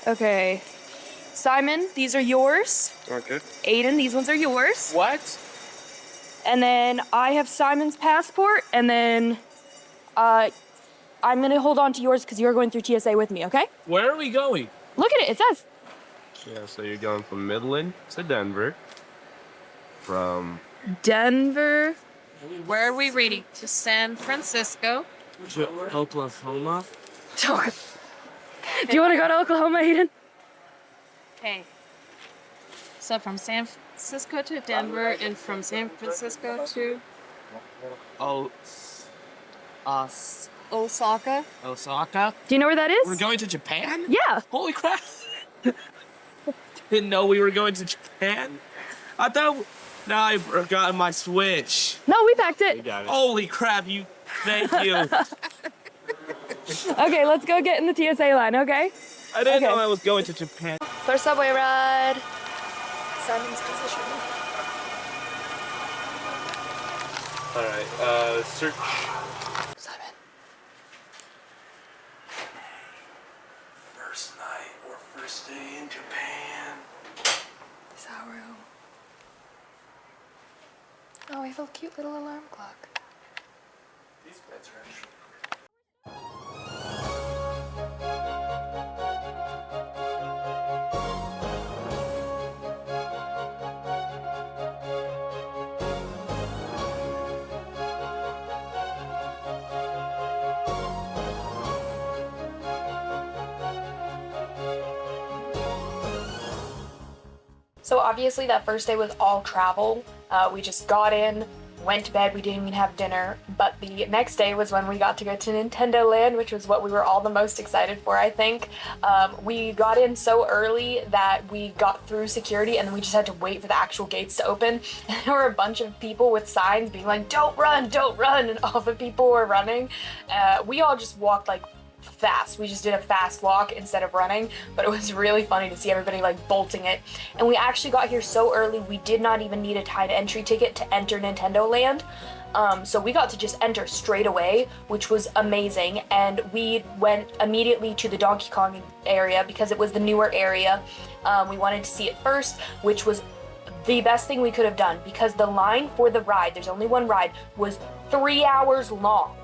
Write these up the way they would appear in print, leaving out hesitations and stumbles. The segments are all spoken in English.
Okay. Simon, these are yours. Okay. Aiden, these ones are yours. What? And then I have Simon's passport, and then I'm gonna hold on to yours because you're going through TSA with me, okay? Where are we going? Look at it, it says. Yeah, so you're going from Midland to Denver. From Denver. Where are we reading? To San Francisco. to Oklahoma. Do you want to go to Oklahoma, Aiden? Okay. So from San Francisco to Denver, and from San Francisco to Osaka. Osaka. Do you know where that is? We're going to Japan? Yeah. Holy crap. Didn't know we were going to Japan. I thought. Now I've forgotten my Switch. No, we packed it. Holy crap, thank you. Okay, let's go get in the TSA line, okay? I didn't know I was going to Japan. First subway ride. Simon's position. All right, search. Simon. First night or first day in Japan. This is our room. Oh, we have a cute little alarm clock. These beds are actually. So obviously that first day was all travel. We just got in, went to bed, we didn't even have dinner, but the next day was when we got to go to Nintendo Land, which was what we were all the most excited for, I think. We got in so early that we got through security and then we just had to wait for the actual gates to open. And there were a bunch of people with signs being like, don't run, and all the people were running. We all just walked like fast. We just did a fast walk instead of running, but it was really funny to see everybody like bolting it. And we actually got here so early, we did not even need a timed entry ticket to enter Nintendo Land. So we got to just enter straight away, which was amazing. And we went immediately to the Donkey Kong area because it was the newer area. We wanted to see it first, which was the best thing we could have done because the line for the ride, there's only one ride, was 3 hours long.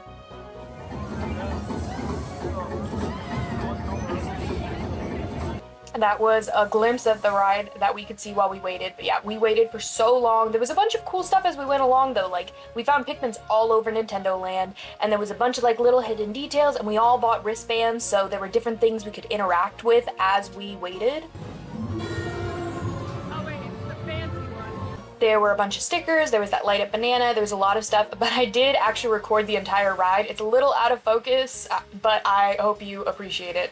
That was a glimpse of the ride that we could see while we waited. But yeah, we waited for so long. There was a bunch of cool stuff as we went along though. Like we found Pikmins all over Nintendo Land and there was a bunch of like little hidden details and we all bought wristbands. So there were different things we could interact with as we waited. Oh wait, it's the fancy one. There were a bunch of stickers, there was that light up banana, there was a lot of stuff, but I did actually record the entire ride. It's a little out of focus, but I hope you appreciate it.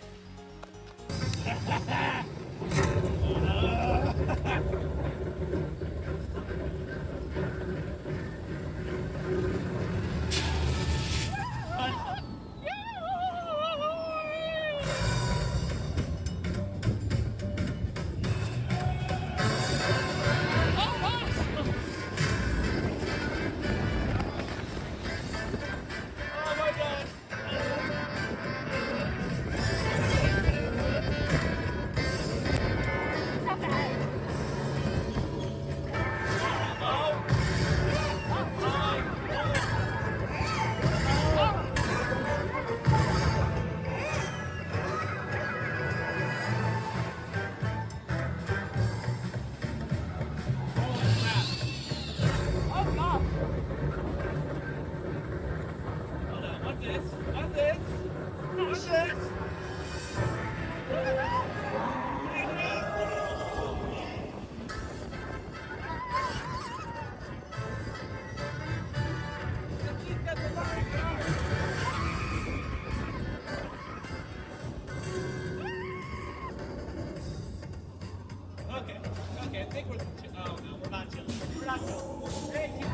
Okay, I think we're. Oh no, we're not chilling. We're not chilling. Hey, hey,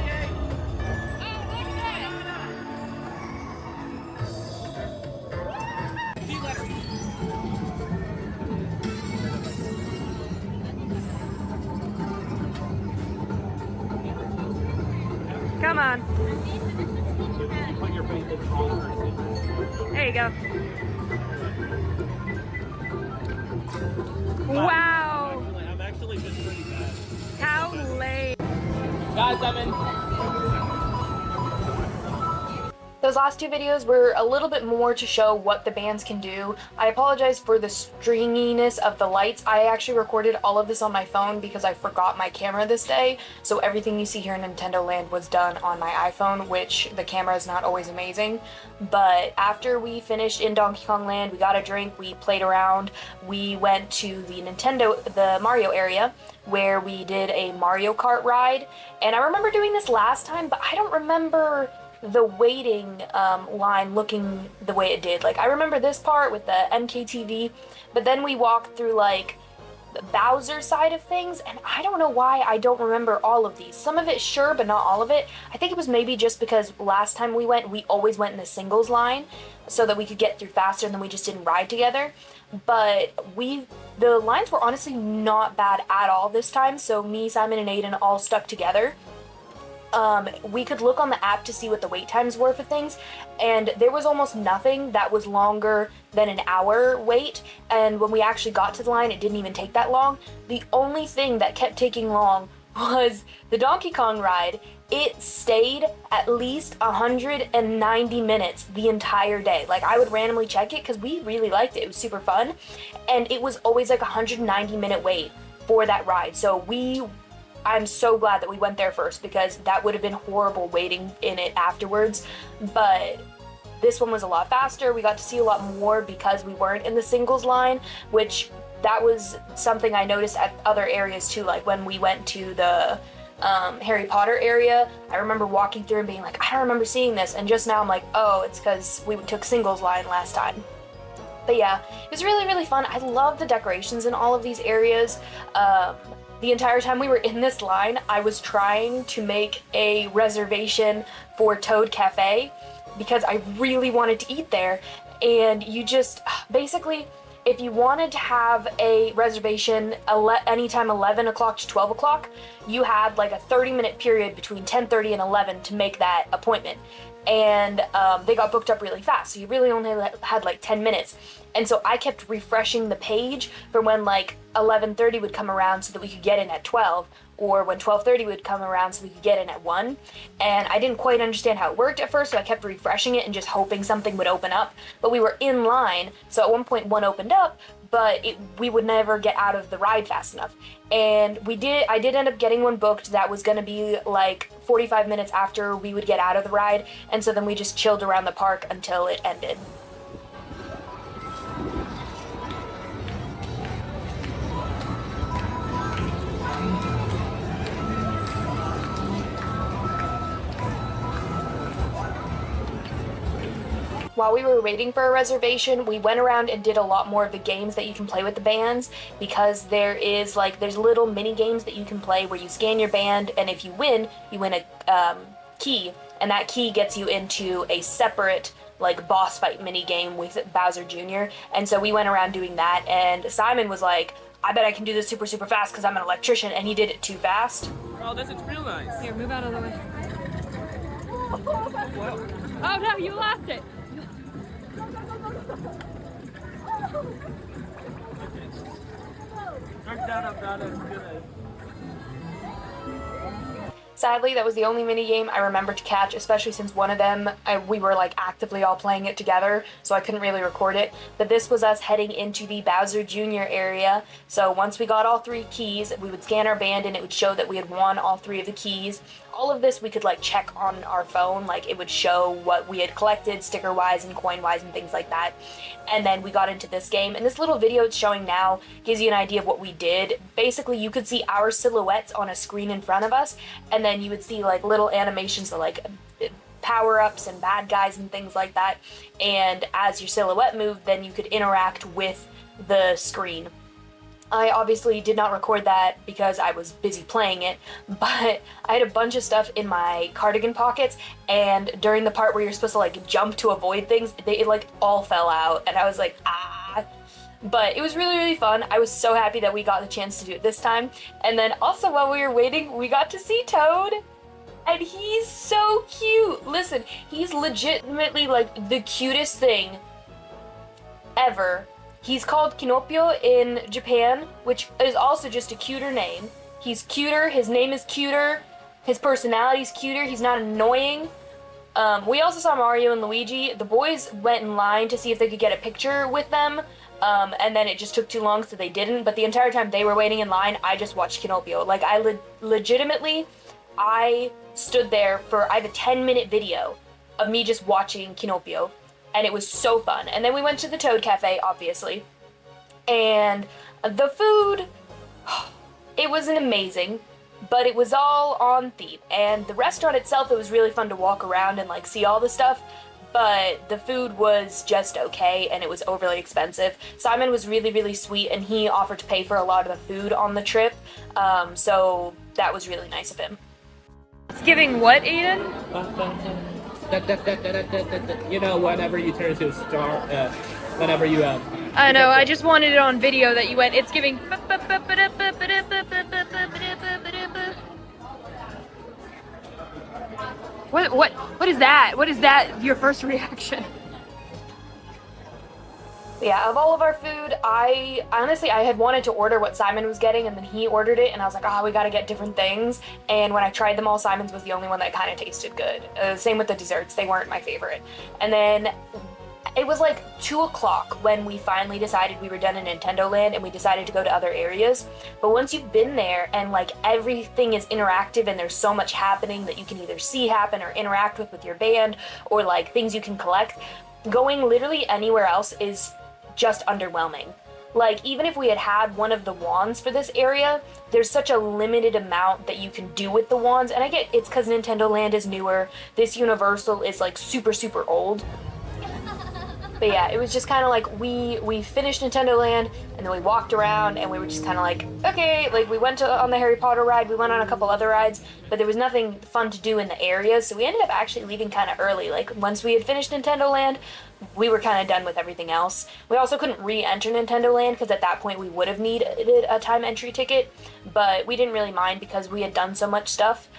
hey. Oh, look at that! D-letter. Come on. Put your face in the There you go. Simon. Those last two videos were a little bit more to show what the bands can do. I apologize for the stringiness of the lights. I actually recorded all of this on my phone because I forgot my camera this day, so everything you see here in Nintendo Land was done on my iPhone, which the camera is not always amazing. But after we finished in Donkey Kong Land, we got a drink, we played around, we went to the Mario area, where we did a Mario Kart ride. And I remember doing this last time, but I don't remember the waiting line looking the way it did. Like, I remember this part with the MKTV, but then we walked through like the Bowser side of things, and I don't know why I don't remember all of these. Some of it, sure, but not all of it. I think it was maybe just because last time we always went in the singles line so that we could get through faster, and then we just didn't ride together. But the lines were honestly not bad at all this time, so me, Simon, and Aiden all stuck together. We could look on the app to see what the wait times were for things, and there was almost nothing that was longer than an hour wait, and when we actually got to the line, it didn't even take that long. The only thing that kept taking long was the Donkey Kong ride. It stayed at least 190 minutes the entire day. Like, I would randomly check it because we really liked it. It was super fun, and it was always like a 190-minute wait for that ride. So I'm so glad that we went there first, because that would have been horrible waiting in it afterwards. But this one was a lot faster. We got to see a lot more because we weren't in the singles line, which that was something I noticed at other areas too. Like when we went to the Harry Potter area, I remember walking through and being like, I don't remember seeing this. And just now I'm like, oh, it's because we took singles line last time. But yeah, it was really, really fun. I love the decorations in all of these areas. The entire time we were in this line, I was trying to make a reservation for Toad Cafe because I really wanted to eat there. And you just, basically, if you wanted to have a reservation anytime 11 o'clock to 12 o'clock, you had like a 30-minute period between 10:30 and 11 to make that appointment. And they got booked up really fast, so you really only had like 10 minutes. And so I kept refreshing the page for when like 11:30 would come around so that we could get in at 12, or when 12:30 would come around so we could get in at 1. And I didn't quite understand how it worked at first, so I kept refreshing it and just hoping something would open up. But we were in line, so at one point one opened up, but we would never get out of the ride fast enough. And I did end up getting one booked that was gonna be like 45 minutes after we would get out of the ride, and so then we just chilled around the park until it ended. While we were waiting for a reservation, we went around and did a lot more of the games that you can play with the bands, because there's little mini games that you can play where you scan your band, and if you win a key, and that key gets you into a separate like boss fight mini game with Bowser Jr. And so we went around doing that, and Simon was like, I bet I can do this super, super fast because I'm an electrician, and he did it too fast. Oh, this is real nice. Here, move out of the way. Oh no, you lost it. Sadly, that was the only mini game I remember to catch, especially since one of them, we were like actively all playing it together, so I couldn't really record it. But this was us heading into the Bowser Jr. area. So once we got all 3 keys, we would scan our band and it would show that we had won all 3 of the keys. All of this we could like check on our phone, like it would show what we had collected sticker-wise and coin-wise and things like that. And then we got into this game, and this little video it's showing now gives you an idea of what we did. Basically, you could see our silhouettes on a screen in front of us, and then you would see like little animations of like power-ups and bad guys and things like that. And as your silhouette moved, then you could interact with the screen. I obviously did not record that because I was busy playing it, but I had a bunch of stuff in my cardigan pockets, and during the part where you're supposed to like jump to avoid things, it like all fell out, and I was like, ah. But it was really, really fun. I was so happy that we got the chance to do it this time. And then also while we were waiting, we got to see Toad, and he's so cute. Listen, he's legitimately like the cutest thing ever. He's called Kinopio in Japan, which is also just a cuter name. He's cuter, his name is cuter, His personality's cuter. He's not annoying. We also saw Mario and Luigi. The boys went in line to see if they could get a picture with them, and then it just took too long, so they didn't. But the entire time they were waiting in line, I just watched Kinopio. Like, I legitimately, I stood there for, I have a 10-minute video of me just watching Kinopio, and it was so fun. And then we went to the Toad Cafe, obviously, and the food, it wasn't amazing, but it was all on theme. And the restaurant itself, it was really fun to walk around and like see all the stuff, but the food was just okay, and it was overly expensive. Simon was really, really sweet, and he offered to pay for a lot of the food on the trip, so that was really nice of him. It's giving what, Aiden? You know, whenever you turn into a star, whenever you I know, I just wanted it on video that you went, it's giving. What is that? What is that, your first reaction? Yeah, of all of our food, I honestly had wanted to order what Simon was getting, and then he ordered it, and I was like, we gotta get different things. And when I tried them all, Simon's was the only one that kind of tasted good. Same with the desserts, they weren't my favorite. And then it was like 2 o'clock when we finally decided we were done in Nintendo Land, and we decided to go to other areas. But once you've been there and like everything is interactive and there's so much happening that you can either see happen or interact with your band, or like things you can collect, going literally anywhere else is just underwhelming. Like, even if we had one of the wands for this area, there's such a limited amount that you can do with the wands. And I get it's because Nintendo Land is newer. This Universal is like super, super old. But yeah, it was just kind of like we finished Nintendo Land, and then we walked around, and we were just kind of like, okay, like we went on the Harry Potter ride, we went on a couple other rides, but there was nothing fun to do in the area, so we ended up actually leaving kind of early. Like, once we had finished Nintendo Land, we were kind of done with everything else. We also couldn't re-enter Nintendo Land, because at that point we would have needed a time entry ticket, but we didn't really mind because we had done so much stuff.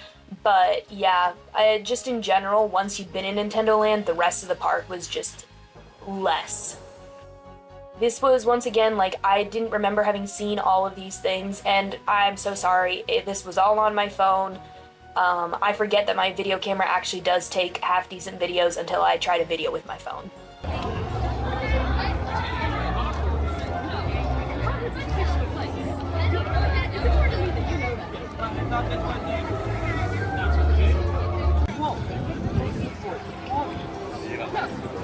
But yeah, just in general, once you'd been in Nintendo Land, the rest of the park was just less. This was, once again, like, I didn't remember having seen all of these things, and I'm so sorry. This was all on my phone. I forget that my video camera actually does take half-decent videos until I try to video with my phone.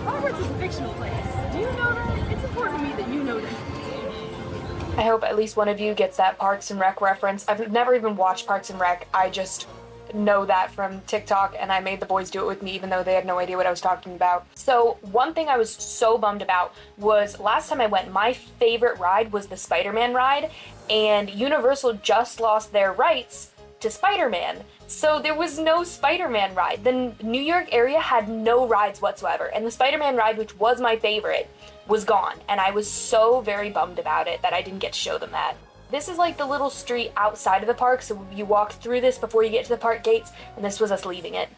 Hogwarts is a fictional place. Do you know that? It's important to me that you know that. I hope at least one of you gets that Parks and Rec reference. I've never even watched Parks and Rec. I just know that from TikTok, and I made the boys do it with me even though they had no idea what I was talking about. So one thing I was so bummed about was last time I went, my favorite ride was the Spider-Man ride, and Universal just lost their rights to Spider-Man. So there was no Spider-Man ride. The New York area had no rides whatsoever, and the Spider-Man ride, which was my favorite, was gone, and I was so very bummed about it that I didn't get to show them that. This is like the little street outside of the park, so you walk through this before you get to the park gates, and this was us leaving it.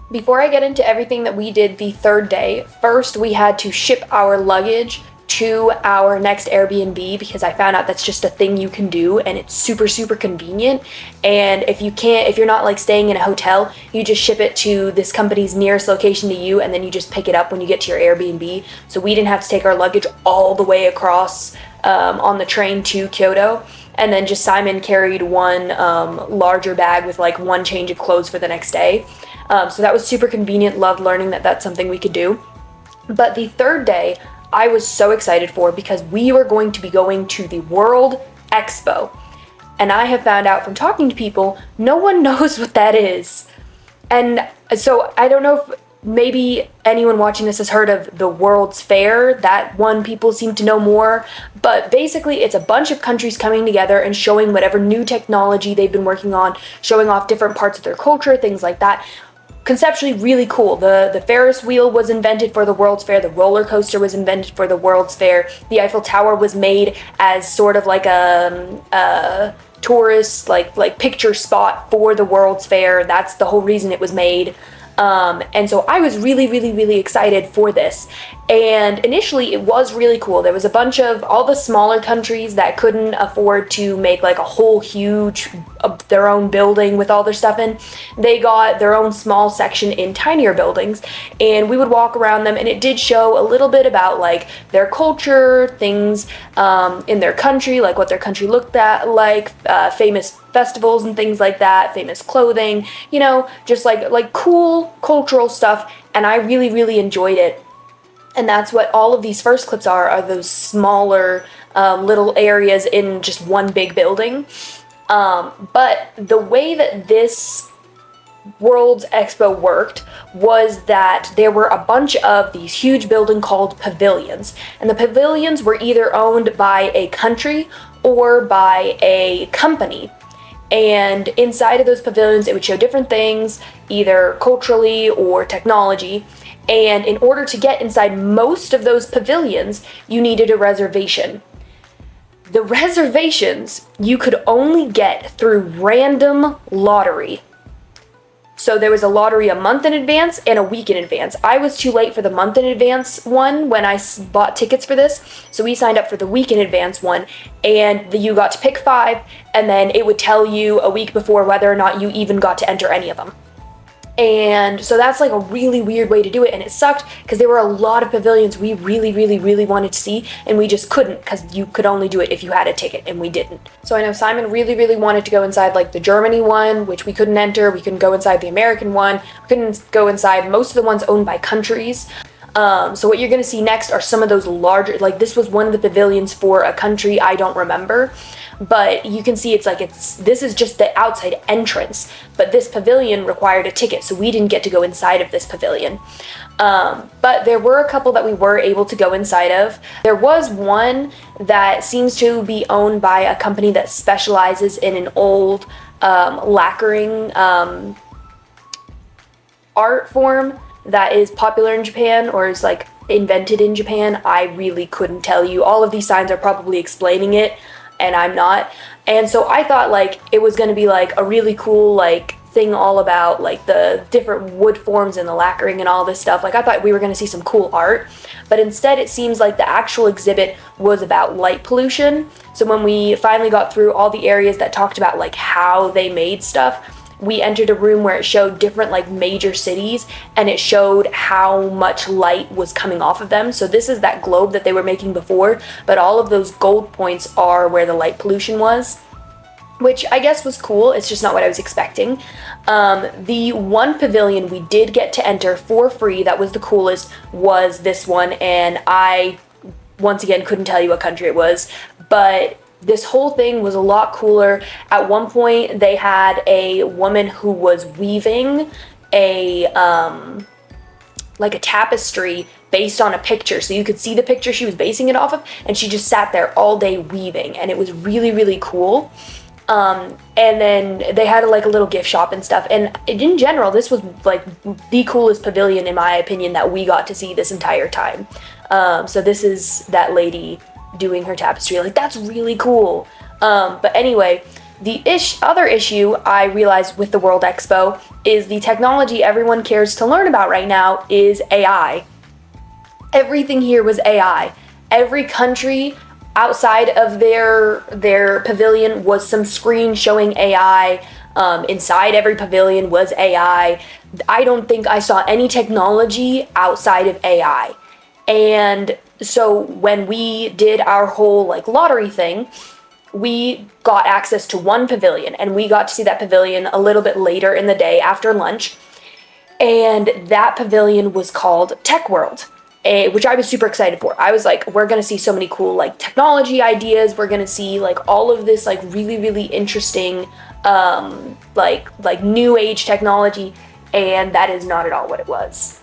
Before I get into everything that we did the third day, first we had to ship our luggage to our next Airbnb because I found out that's just a thing you can do, and it's super, super convenient. And if you're not like staying in a hotel, you just ship it to this company's nearest location to you, and then you just pick it up when you get to your Airbnb. So we didn't have to take our luggage all the way across on the train to Kyoto. And then just Simon carried one larger bag with like one change of clothes for the next day. So that was super convenient. Loved learning that that's something we could do. But the third day, I was so excited for because we were going to be going to the World Expo. And I have found out from talking to people, no one knows what that is. And so I don't know if maybe anyone watching this has heard of the World's Fair. That one people seem to know more. But basically, it's a bunch of countries coming together and showing whatever new technology they've been working on, showing off different parts of their culture, things like that. Conceptually really cool. The Ferris wheel was invented for the World's Fair. The roller coaster was invented for the World's Fair. The Eiffel Tower was made as sort of like a tourist like picture spot for the World's Fair. That's the whole reason it was made. And so I was really, really, really excited for this. And initially it was really cool. There was a bunch of all the smaller countries that couldn't afford to make like a whole huge their own building with all their stuff in. They got their own small section in tinier buildings, and we would walk around them, and it did show a little bit about like their culture, things in their country, like what their country looked at like, famous festivals and things like that, famous clothing, you know, just like cool cultural stuff. And I really, really enjoyed it. And that's what all of these first clips are those smaller little areas in just one big building. But the way that this World's Expo worked was that there were a bunch of these huge buildings called pavilions. And the pavilions were either owned by a country or by a company. And inside of those pavilions, it would show different things, either culturally or technology. And in order to get inside most of those pavilions, you needed a reservation. The reservations you could only get through random lottery. So there was a lottery a month in advance and a week in advance. I was too late for the month in advance one when I bought tickets for this, so we signed up for the week in advance one, and you got to pick 5, and then it would tell you a week before whether or not you even got to enter any of them. And so that's like a really weird way to do it, and it sucked because there were a lot of pavilions we really, really, really wanted to see, and we just couldn't because you could only do it if you had a ticket, and we didn't. So I know Simon really, really wanted to go inside like the Germany one, which we couldn't enter. We couldn't go inside the American one. We couldn't go inside most of the ones owned by countries. So what you're going to see next are some of those larger, like this was one of the pavilions for a country I don't remember, but you can see this is just the outside entrance, but this pavilion required a ticket, so we didn't get to go inside of this pavilion. But there were a couple that we were able to go inside of. There was one that seems to be owned by a company that specializes in an old lacquering art form that is popular in Japan, or is like invented in Japan. I really couldn't tell you. All of these signs are probably explaining it, and I'm not. And so I thought like it was going to be like a really cool like thing all about like the different wood forms and the lacquering and all this stuff. Like I thought we were going to see some cool art, but instead it seems like the actual exhibit was about light pollution. So when we finally got through all the areas that talked about like how they made stuff, we entered a room where it showed different like major cities, and it showed how much light was coming off of them. So this is that globe that they were making before, but all of those gold points are where the light pollution was, which I guess was cool. It's just not what I was expecting. The one pavilion we did get to enter for free that was the coolest was this one, and I once again couldn't tell you what country it was, but this whole thing was a lot cooler. At one point, they had a woman who was weaving a like a tapestry based on a picture. So you could see the picture she was basing it off of, and she just sat there all day weaving, and it was really, really cool. And then they had like a little gift shop and stuff. And in general, this was like the coolest pavilion, in my opinion, that we got to see this entire time. So this is that lady doing her tapestry. Like, that's really cool. But anyway, the other issue I realized with the World Expo is the technology everyone cares to learn about right now is AI. Everything here was AI. Every country outside of their pavilion was some screen showing AI. Inside every pavilion was AI. I don't think I saw any technology outside of AI. And so when we did our whole like lottery thing, we got access to one pavilion, and we got to see that pavilion a little bit later in the day after lunch. And that pavilion was called Tech World, which I was super excited for. I was like, we're going to see so many cool like technology ideas. We're going to see like all of this like really, really interesting like new age technology. And that is not at all what it was.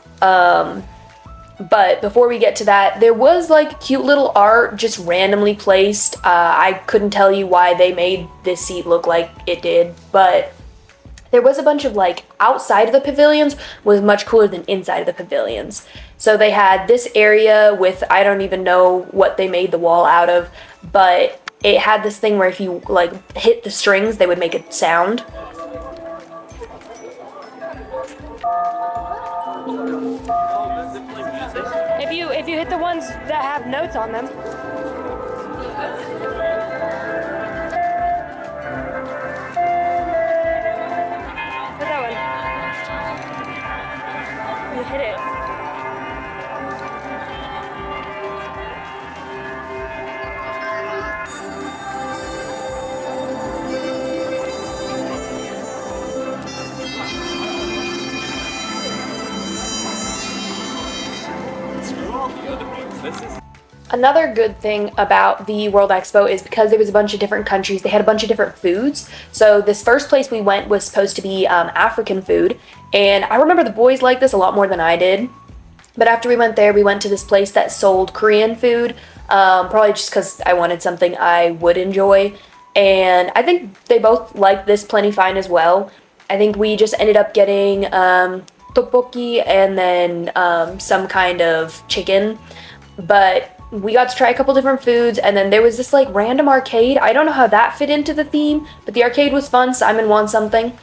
But before we get to that, there was like cute little art just randomly placed. I couldn't tell you why they made this seat look like it did, but there was a bunch of like outside of the pavilions was much cooler than inside of the pavilions. So they had this area with, I don't even know what they made the wall out of, but it had this thing where if you like hit the strings, they would make a sound. If you hit the ones that have notes on them. Hit that one. You hit it. Another good thing about the World Expo is because there was a bunch of different countries, they had a bunch of different foods. So this first place we went was supposed to be African food, and I remember the boys liked this a lot more than I did. But after we went there, we went to this place that sold Korean food, probably just because I wanted something I would enjoy. And I think they both liked this plenty fine as well. I think we just ended up getting tteokbokki and then some kind of chicken. But we got to try a couple different foods, and then there was this like random arcade. I don't know how that fit into the theme, but the arcade was fun. Simon won something.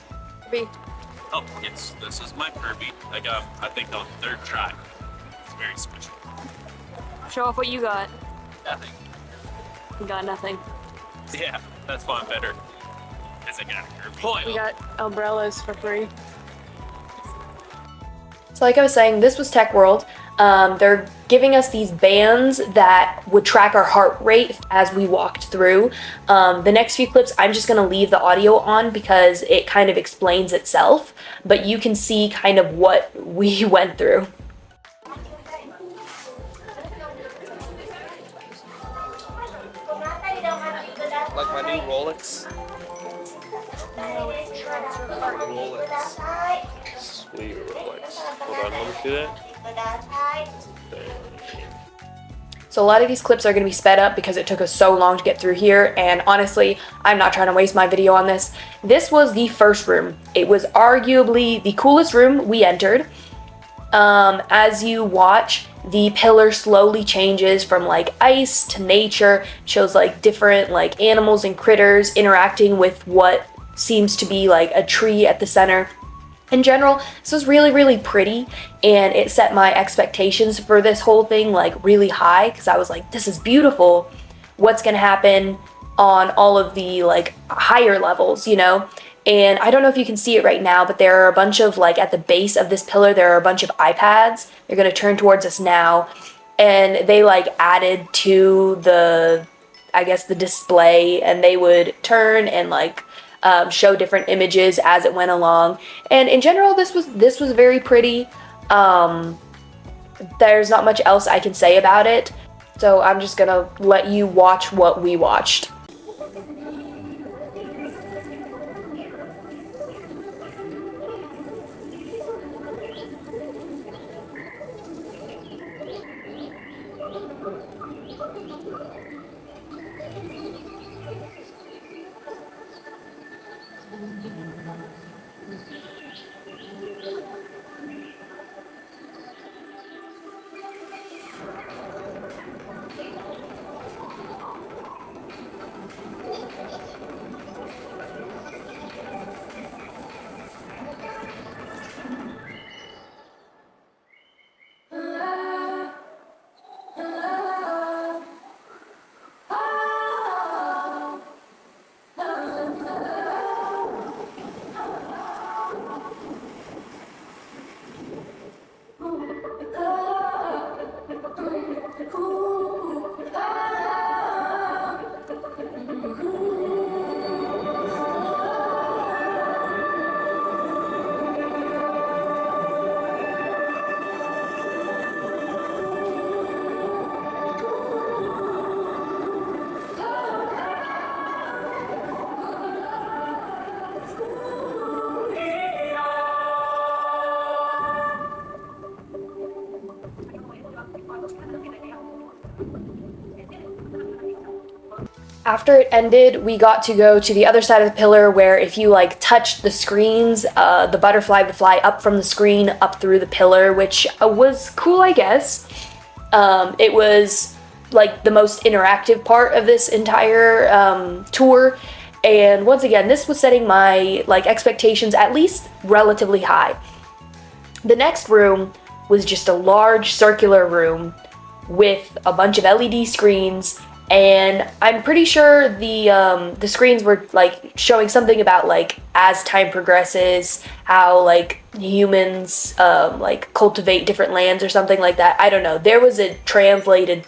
Oh, yes, this is my Kirby. I got, I think, on third try. It's very special. Show off what you got. Nothing. You got nothing. Yeah, that's why I'm better. Because I got a Kirby. We got umbrellas for free. So like I was saying, this was Tech World. They're giving us these bands that would track our heart rate as we walked through. The next few clips, I'm just gonna leave the audio on because it kind of explains itself, but you can see kind of what we went through. Like my new Rolex. Rolex. Sweet Rolex. Hold on, let me see that. So a lot of these clips are going to be sped up because it took us so long to get through here, and honestly, I'm not trying to waste my video on this. This was the first room. It was arguably the coolest room we entered. As you watch, the pillar slowly changes from like ice to nature, shows like different like animals and critters interacting with what seems to be like a tree at the center. In general, this was really, really pretty, and it set my expectations for this whole thing like really high because I was like, this is beautiful. What's gonna happen on all of the like higher levels, you know? And I don't know if you can see it right now, but there are a bunch of like at the base of this pillar, there are a bunch of iPads. They're gonna turn towards us now, and they like added to the, I guess, the display, and they would turn and like show different images as it went along. And in general, this was very pretty. There's not much else I can say about it, so I'm just gonna let you watch what we watched. After it ended, we got to go to the other side of the pillar where if you like touched the screens, the butterfly would fly up from the screen up through the pillar, which was cool, I guess. It was like the most interactive part of this entire tour. And once again, this was setting my like expectations at least relatively high. The next room was just a large circular room with a bunch of LED screens, and I'm pretty sure the screens were like showing something about like as time progresses, how like humans like cultivate different lands or something like that. I don't know. There was a translated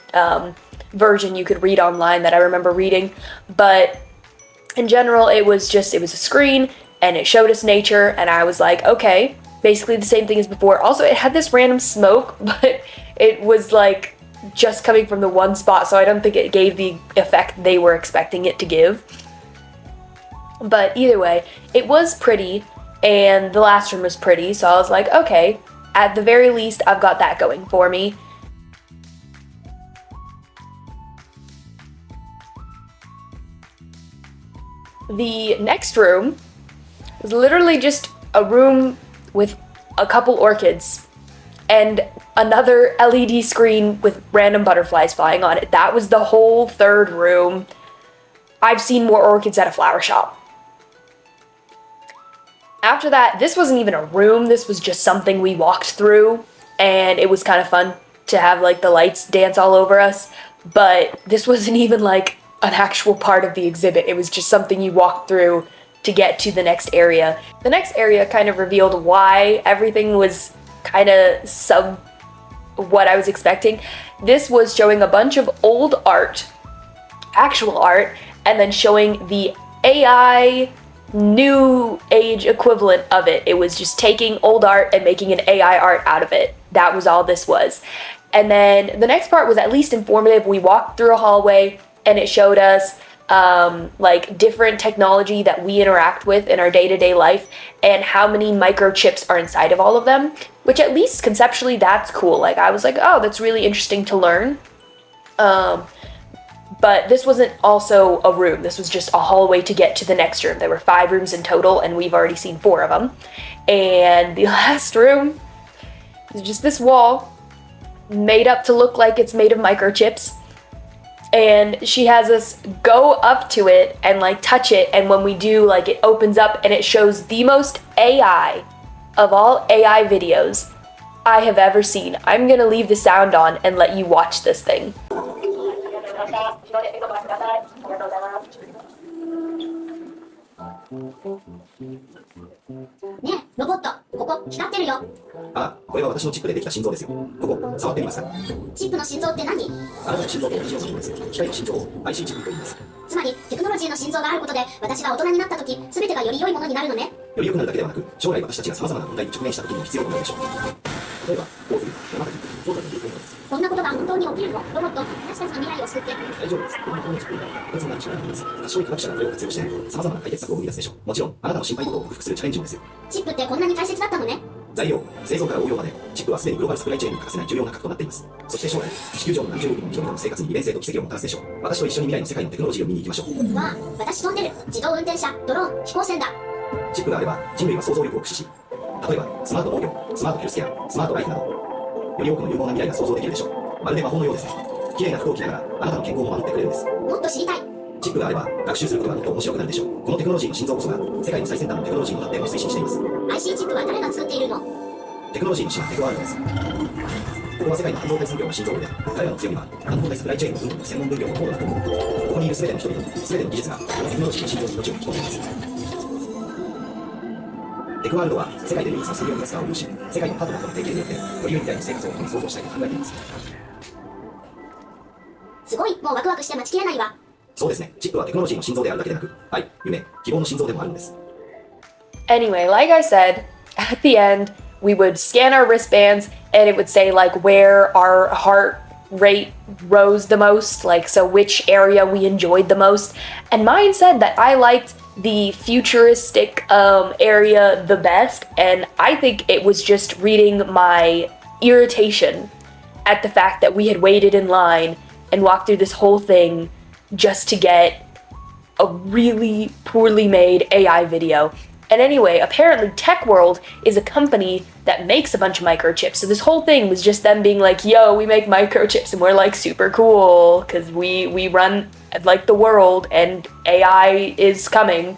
version you could read online that I remember reading, but in general, it was a screen and it showed us nature, and I was like, okay, basically the same thing as before. Also, it had this random smoke, but it was like just coming from the one spot, so I don't think it gave the effect they were expecting it to give. But either way, it was pretty, and the last room was pretty, so I was like, okay, at the very least, I've got that going for me. The next room was literally just a room with a couple orchids and another LED screen with random butterflies flying on it. That was the whole third room. I've seen more orchids at a flower shop. After that, this wasn't even a room, this was just something we walked through, and it was kind of fun to have like the lights dance all over us, but this wasn't even like an actual part of the exhibit. It was just something you walked through to get to the next area. The next area kind of revealed why everything was kind of sub what I was expecting. This was showing a bunch of old art, actual art, and then showing the AI new age equivalent of it. It was just taking old art and making an AI art out of it. That was all this was. And then the next part was at least informative. We walked through a hallway and it showed us like different technology that we interact with in our day-to-day life and how many microchips are inside of all of them, which at least conceptually that's cool. Like I was like, oh, that's really interesting to learn. But this wasn't also a room. This was just a hallway to get to the next room. There were 5 rooms in total and we've already seen 4 of them. And the last room is just this wall made up to look like it's made of microchips. And she has us go up to it and like touch it, and when we do, like it opens up and it shows the most AI of all AI videos I have ever seen. I'm gonna leave the sound on and let you watch this thing. ねえ、ロボット、ここ光ってるよ。あ、これは私のチップでできた心臓ですよ。ここ、触ってみますか。チップの心臓って何？あなたの心臓と同じようなものです。機械の心臓を IC チップと言います。つまり、テクノロジーの心臓があることで、私が大人になった時、全てがより良いものになるのね。より良くなるだけではなく、将来私たちが様々な問題に直面した時に必要になるでしょう。例えば、洪水、山火事、氷河の流行などです。こんなことが本当に起きるの？ロボット、私たちの未来を救って。大丈夫です。このこのチップには別な力があります。賢い科学者がこれを活用して、様々な解決策を生み出すでしょう。もちろん、あなたの心配事を克服するチャレンジもですよ。チップってこんなに大切だったのね。材料、製造から応用まで、チップはすでにグローバルサプライチェーンに欠かせない重要な核となっています。そして将来、地球上の何十億の人々の生活に利便性と奇跡をもたらすでしょう。私と一緒に未来の世界のテクノロジーを見に行きましょう。わあ、私飛んでる。自動運転車、ドローン、飛行船だ。チップがあれば、人類は想像力を駆使し、例えば、スマート農業、スマートヘルスケア、スマートライフなど、より多くの有望な未来が想像できるでしょう。まるで魔法のようですね。綺麗な服を着ながら、あなたの健康も守ってくれるんです。もっと知りたい。チップがあれば、学習することがもっと面白くなるでしょう。このテクノロジーの心臓こそが、世界の最先端のテクノロジーの発展を推進しています。IC チップは誰が作っているの？テクノロジーの島テクワールドです。ここは世界の半導体産業の心臓部で、彼らの強みは、半導体サプライチェーンの運動の専門分業の高度な部分。ここにいる全ての人々、全ての技術が、このテクノロジーの心臓に命を吹き込んでいます。テクワールドは、世界で唯一の水量クラスターを有し、世界のパートナーとの提携によって、より良い未来の生活を共に創造したいと考えています。すごい、もうワクワクして待ちきれないわ。そうですね。チップはテクノロジーの心臓であるだけでなく、愛、夢、希望の心臓でもあるんです。Anyway, like I said, at the end, we would scan our wristbands and it would say like where our heart rate rose the most, like so which area we enjoyed the most. And mine said that I liked the futuristic area the best, and I think it was just reading my irritation at the fact that we had waited in line and walked through this whole thing just to get a really poorly made AI video. And anyway, apparently Tech World is a company that makes a bunch of microchips. So this whole thing was just them being like, yo, we make microchips and we're like super cool because we run like the world and AI is coming.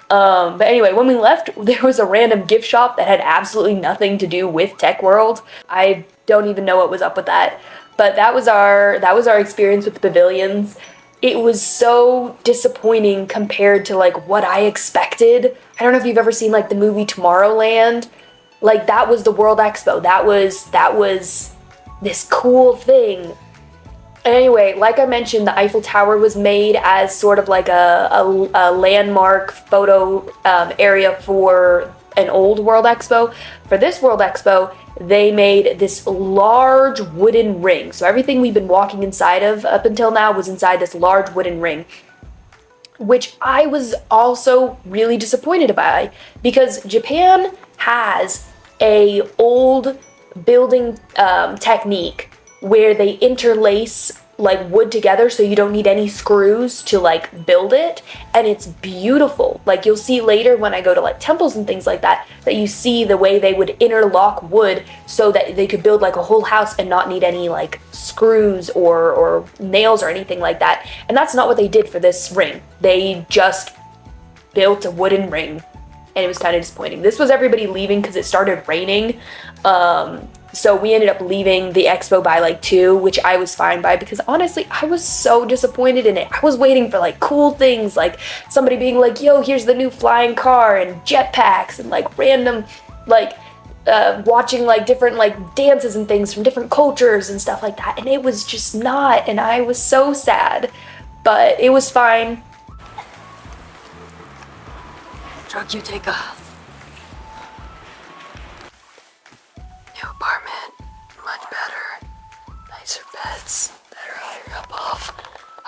But anyway, when we left, there was a random gift shop that had absolutely nothing to do with Tech World. I don't even know what was up with that. But that was our experience with the pavilions. It was so disappointing compared to like what I expected. I don't know if you've ever seen like the movie Tomorrowland. Like that was the World Expo. That was this cool thing. Anyway, like I mentioned, the Eiffel Tower was made as sort of like a landmark photo area for an old World Expo. For this World Expo, they made this large wooden ring. So everything we've been walking inside of up until now was inside this large wooden ring, which I was also really disappointed by because Japan has a old building technique where they interlace like wood together so you don't need any screws to like build it, and it's beautiful. Like you'll see later when I go to like temples and things like that you see the way they would interlock wood so that they could build like a whole house and not need any like screws or nails or anything like that. And that's not what they did for this ring. They just built a wooden ring, and it was kind of disappointing. This was everybody leaving because it started raining. So we ended up leaving the expo by like 2, which I was fine by because honestly, I was so disappointed in it. I was waiting for like cool things, like somebody being like, yo, here's the new flying car and jetpacks and like random, like watching like different like dances and things from different cultures and stuff like that. And it was just not, and I was so sad, but it was fine. Drug you take off. New apartment, much better. Nicer beds, better higher up off.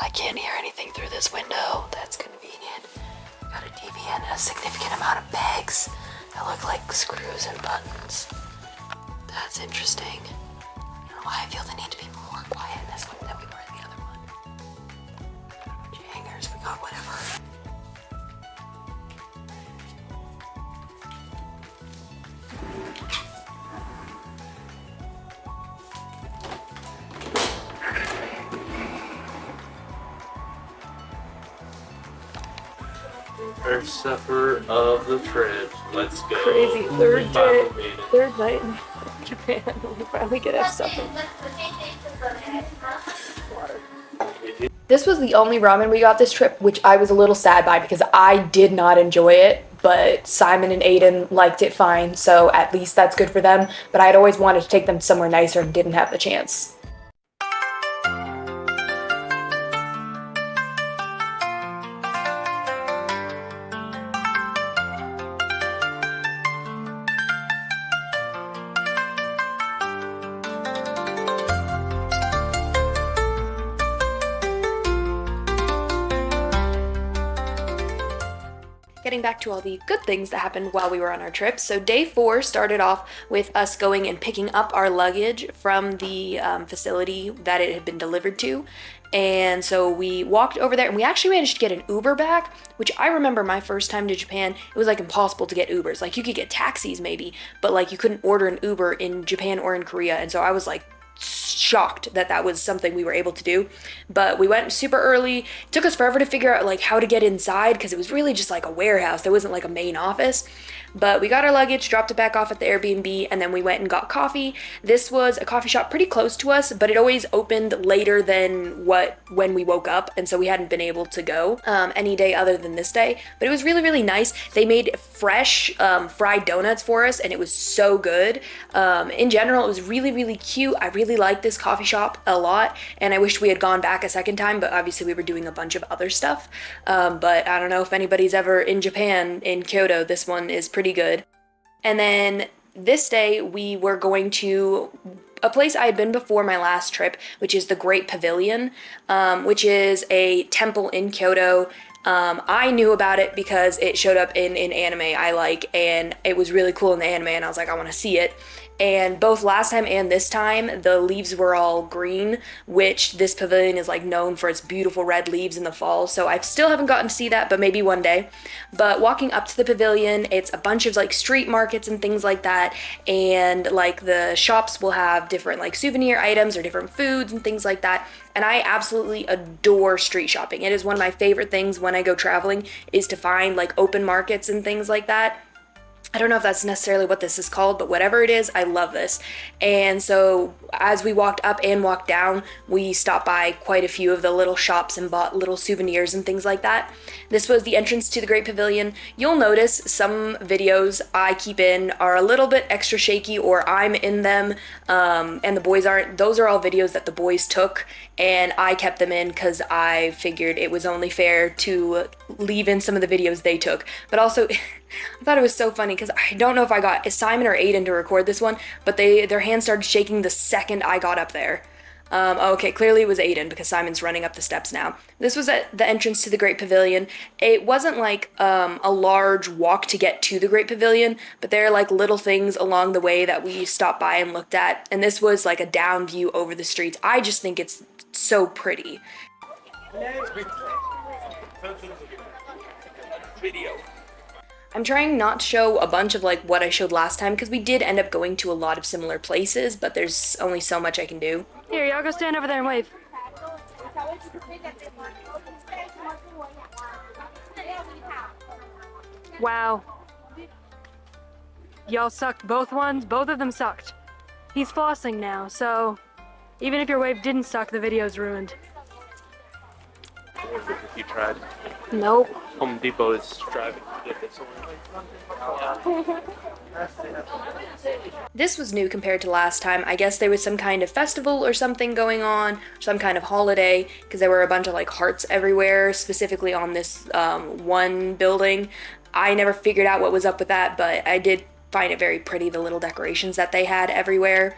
I can't hear anything through this window. That's convenient. Got a TV and a significant amount of bags that look like screws and buttons. That's interesting. I don't know why I feel the need to be more quiet in this one than we were in the other one. Got a bunch of hangers, we got whatever. First supper of the trip. Let's go. Crazy We finally made it. third night in Japan. We finally get our supper. This was the only ramen we got this trip, which I was a little sad by because I did not enjoy it, but Simon and Aiden liked it fine, so at least that's good for them. But I'd always wanted to take them somewhere nicer and didn't have the chance. Getting back to all the good things that happened while we were on our trip. So day 4 started off with us going and picking up our luggage from the facility that it had been delivered to. And so we walked over there and we actually managed to get an Uber back, which I remember my first time to Japan, it was like impossible to get Ubers. Like you could get taxis maybe, but like you couldn't order an Uber in Japan or in Korea. And so I was like shocked that that was something we were able to do. But we went super early. It took us forever to figure out like how to get inside because it was really just like a warehouse. There wasn't like a main office. But we got our luggage, dropped it back off at the Airbnb, and then we went and got coffee. This was a coffee shop pretty close to us, but it always opened later than when we woke up, and so we hadn't been able to go any day other than this day. But it was really, really nice. They made fresh fried donuts for us, and it was so good. In general, it was really, really cute. I really liked this coffee shop a lot, and I wished we had gone back a second time, but obviously we were doing a bunch of other stuff. But I don't know if anybody's ever in Japan, in Kyoto. This one is pretty good. And then this day we were going to a place I had been before my last trip, which is the Great Pavilion, which is a temple in Kyoto. I knew about it because it showed up in anime I like, and it was really cool in the anime, and I was like, I want to see it. And both last time and this time, the leaves were all green, which this pavilion is like known for its beautiful red leaves in the fall. So I still haven't gotten to see that, but maybe one day. But walking up to the pavilion, it's a bunch of like street markets and things like that. And like the shops will have different like souvenir items or different foods and things like that. And I absolutely adore street shopping. It is one of my favorite things when I go traveling, is to find like open markets and things like that. I don't know if that's necessarily what this is called, but whatever it is, I love this. And so as we walked up and walked down, we stopped by quite a few of the little shops and bought little souvenirs and things like that. This was the entrance to the Great Pavilion. You'll notice some videos I keep in are a little bit extra shaky, or I'm in them, and the boys aren't. Those are all videos that the boys took, and I kept them in because I figured it was only fair to leave in some of the videos they took. But also, I thought it was so funny because I don't know if I got Simon or Aiden to record this one, but their hands started shaking the second I got up there. Okay, clearly it was Aiden because Simon's running up the steps now. This was at the entrance to the Great Pavilion. It wasn't like a large walk to get to the Great Pavilion, but there are like little things along the way that we stopped by and looked at, and this was like a down view over the streets. I just think it's so pretty. Video. I'm trying not to show a bunch of like what I showed last time because we did end up going to a lot of similar places, but there's only so much I can do. Here, y'all go stand over there and wave. Wow. Y'all sucked both ones. Both of them sucked. He's flossing now, so even if your wave didn't suck, the video's ruined. If you tried. Nope. Home Depot is striving to get this one. This was new compared to last time. I guess there was some kind of festival or something going on, some kind of holiday, because there were a bunch of like hearts everywhere, specifically on this one building. I never figured out what was up with that, but I did find it very pretty, the little decorations that they had everywhere.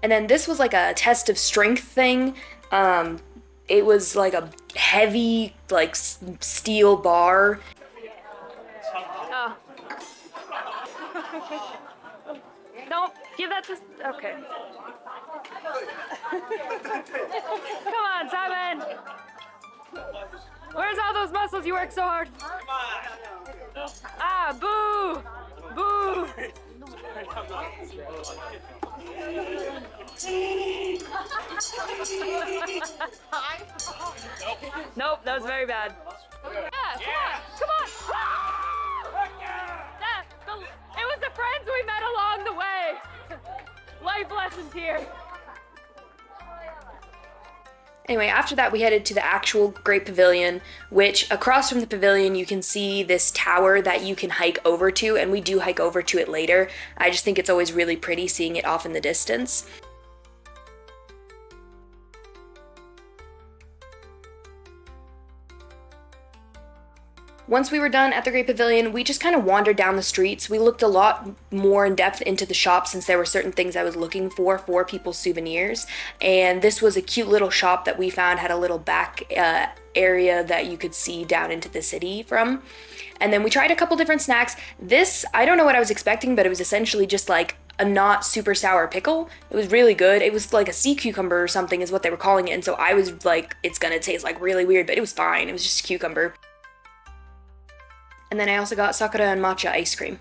And then this was like a test of strength thing. It was like a heavy, like steel bar. Oh. Don't give that to. Okay. Come on, Simon. Where's all those muscles you work so hard? Ah, boo! Boo! Nope, that was very bad. Yeah, come on! It was the friends we met along the way. Life lessons here. Anyway, after that we headed to the actual Great Pavilion, which across from the pavilion you can see this tower that you can hike over to, and we do hike over to it later. I just think it's always really pretty seeing it off in the distance. Once we were done at the Great Pavilion, we just kind of wandered down the streets. We looked a lot more in depth into the shop since there were certain things I was looking for people's souvenirs. And this was a cute little shop that we found, had a little back area that you could see down into the city from. And then we tried a couple different snacks. This, I don't know what I was expecting, but it was essentially just like a not super sour pickle. It was really good. It was like a sea cucumber or something is what they were calling it. And so I was like, it's gonna taste like really weird, but it was fine. It was just a cucumber. And then I also got Sakura and matcha ice cream.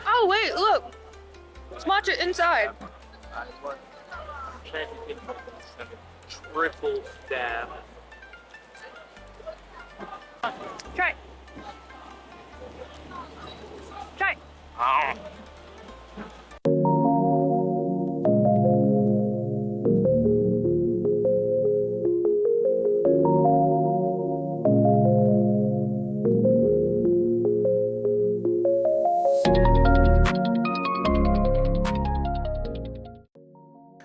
Oh wait, look! It's matcha inside. Triple stab. Try. Try.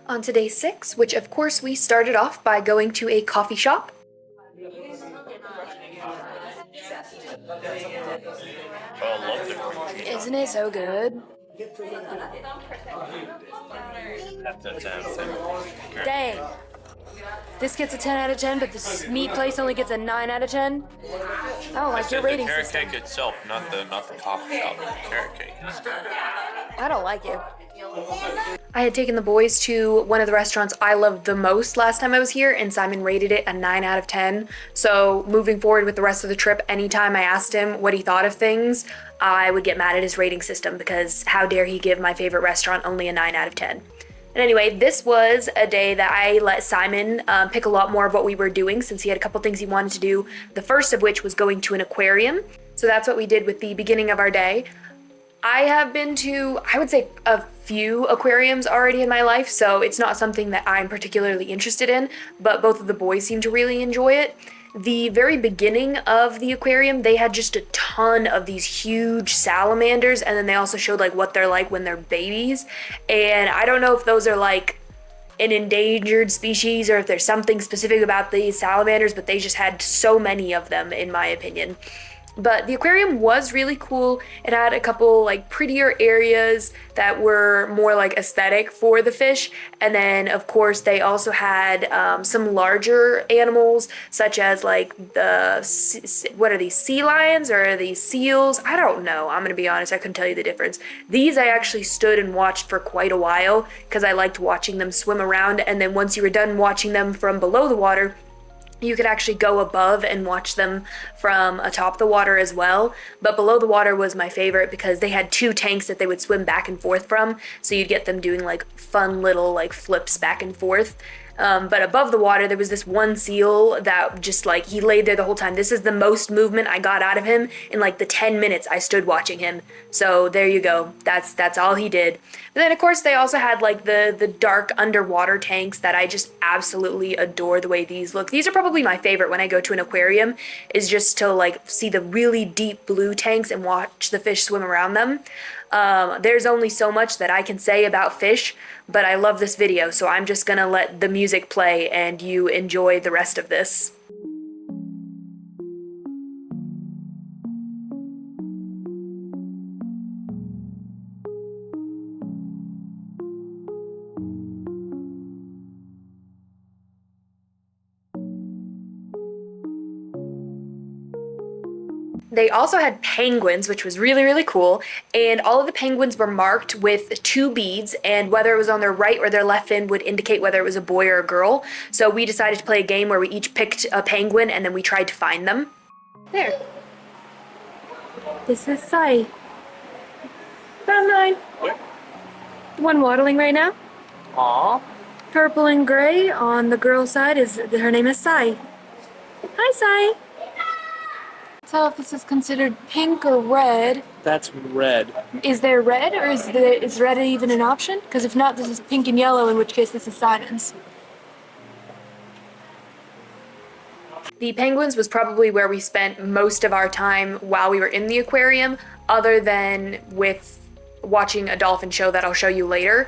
On to day 6, which of course we started off by going to a coffee shop. Isn't it so good? Dang. This gets a 10 out of 10, but this meat place only gets a 9 out of 10. I don't like your rating carrot system. cake itself, not the coffee shop. The carrot cake. I don't like you. I had taken the boys to one of the restaurants I loved the most last time I was here, and Simon rated it a 9 out of 10. So moving forward with the rest of the trip, anytime I asked him what he thought of things, I would get mad at his rating system because how dare he give my favorite restaurant only a 9 out of 10. And anyway, this was a day that I let Simon pick a lot more of what we were doing since he had a couple things he wanted to do. The first of which was going to an aquarium. So that's what we did with the beginning of our day. I have been to, I would say, a few aquariums already in my life, so it's not something that I'm particularly interested in, but both of the boys seem to really enjoy it. The very beginning of the aquarium, they had just a ton of these huge salamanders, and then they also showed like what they're like when they're babies. And I don't know if those are like an endangered species or if there's something specific about these salamanders, but they just had so many of them in my opinion. But the aquarium was really cool. It had a couple like prettier areas that were more like aesthetic for the fish. And then of course they also had some larger animals such as like what are these, sea lions or are these seals? I don't know. I'm gonna be honest, I couldn't tell you the difference. These I actually stood and watched for quite a while because I liked watching them swim around. And then once you were done watching them from below the water, you could actually go above and watch them from atop the water as well. But below the water was my favorite because they had 2 tanks that they would swim back and forth from. So you'd get them doing like fun little like flips back and forth. But above the water, there was this one seal that just like, he laid there the whole time. This is the most movement I got out of him in like the 10 minutes I stood watching him. So there you go. That's all he did. But then of course they also had like the dark underwater tanks that I just absolutely adore the way these look. These are probably my favorite when I go to an aquarium, is just to like see the really deep blue tanks and watch the fish swim around them. There's only so much that I can say about fish, but I love this video, so I'm just gonna let the music play and you enjoy the rest of this. They also had penguins, which was really, really cool. And all of the penguins were marked with 2 beads, and whether it was on their right or their left fin would indicate whether it was a boy or a girl. So we decided to play a game where we each picked a penguin and then we tried to find them. There. This is Sai. Found mine. Where? The one waddling right now. Aww. Purple and gray on the girl's side her name is Sai. Hi, Sai. Tell if this is considered pink or red. That's red. Is there red, or is red even an option? Because if not, this is pink and yellow, in which case this is Simon's. The penguins was probably where we spent most of our time while we were in the aquarium, other than with watching a dolphin show that I'll show you later.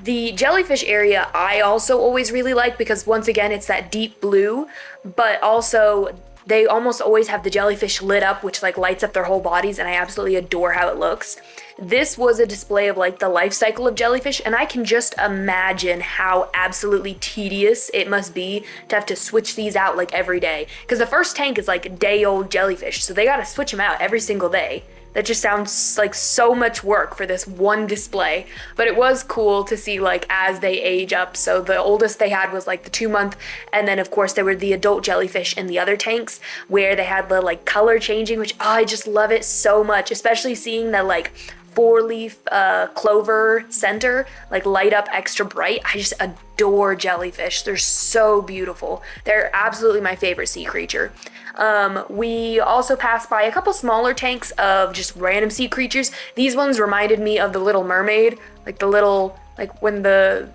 The jellyfish area I also always really like because once again it's that deep blue, but also they almost always have the jellyfish lit up, which like lights up their whole bodies, and I absolutely adore how it looks. This was a display of like the life cycle of jellyfish, and I can just imagine how absolutely tedious it must be to have to switch these out like every day. Because the first tank is like day-old jellyfish, so they gotta switch them out every single day. That just sounds like so much work for this one display. But it was cool to see like as they age up. So the oldest they had was like the 2-month, and then of course there were the adult jellyfish in the other tanks where they had the like color changing, which I just love it so much, especially seeing the like 4-leaf clover center like light up extra bright. I just adore jellyfish. They're so beautiful. They're absolutely my favorite sea creature. We also passed by a couple smaller tanks of just random sea creatures. These ones reminded me of the Little Mermaid, like the little, like when the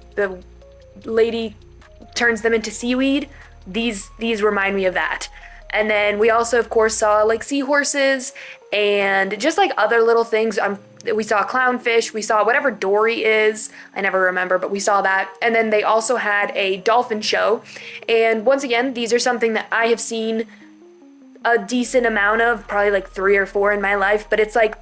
lady turns them into seaweed. These remind me of that. And then we also of course saw like seahorses and just like other little things. We saw clownfish, we saw whatever dory is, I never remember, but we saw that. And then they also had a dolphin show. And once again, these are something that I have seen a decent amount of, probably like 3 or 4 in my life, but it's like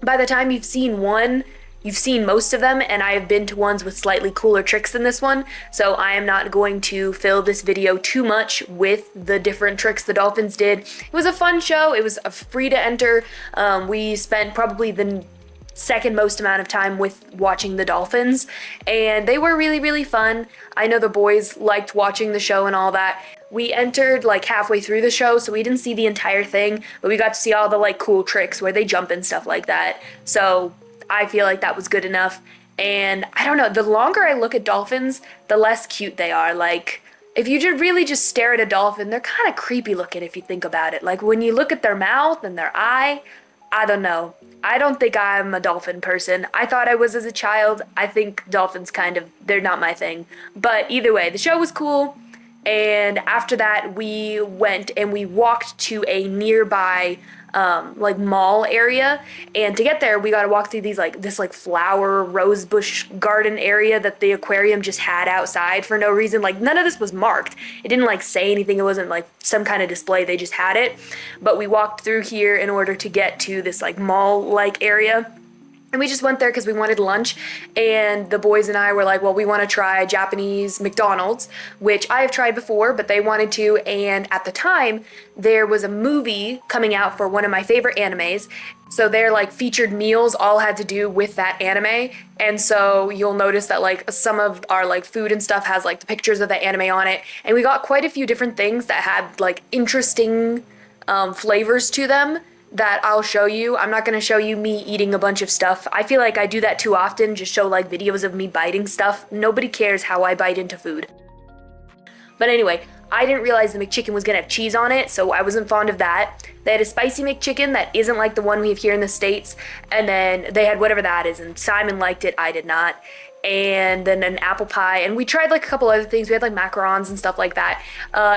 by the time you've seen one, you've seen most of them, and I have been to ones with slightly cooler tricks than this one, so I am not going to fill this video too much with the different tricks the dolphins did. It was a fun show. It was free to enter. We spent probably the second most amount of time with watching the dolphins, and they were really, really fun. I know the boys liked watching the show and all that. We entered like halfway through the show, so we didn't see the entire thing, but we got to see all the like cool tricks where they jump and stuff like that. So I feel like that was good enough. And I don't know, the longer I look at dolphins, the less cute they are. Like, if you really just stare at a dolphin, they're kind of creepy looking if you think about it. Like when you look at their mouth and their eye, I don't know. I don't think I'm a dolphin person. I thought I was as a child. I think dolphins they're not my thing. But either way, the show was cool. And after that, we went and we walked to a nearby like mall area, and to get there we got to walk through this flower rose bush garden area that the aquarium just had outside for no reason. Like none of this was marked. It didn't like say anything. It wasn't like some kind of display. They just had it. But we walked through here in order to get to this like mall like area. And we just went there because we wanted lunch, and the boys and I were like, well, we want to try Japanese McDonald's, which I have tried before, but they wanted to. And at the time, there was a movie coming out for one of my favorite animes. So their like featured meals all had to do with that anime. And so you'll notice that like some of our like food and stuff has like the pictures of the anime on it. And we got quite a few different things that had like interesting flavors to them that I'll show you. I'm not going to show you me eating a bunch of stuff. I feel like I do that too often, just show like videos of me biting stuff. Nobody cares how I bite into food. But anyway, I didn't realize the McChicken was going to have cheese on it, so I wasn't fond of that. They had a spicy McChicken that isn't like the one we have here in the States, and then they had whatever that is, and Simon liked it, I did not. And then an apple pie, and we tried like a couple other things. We had like macarons and stuff like that.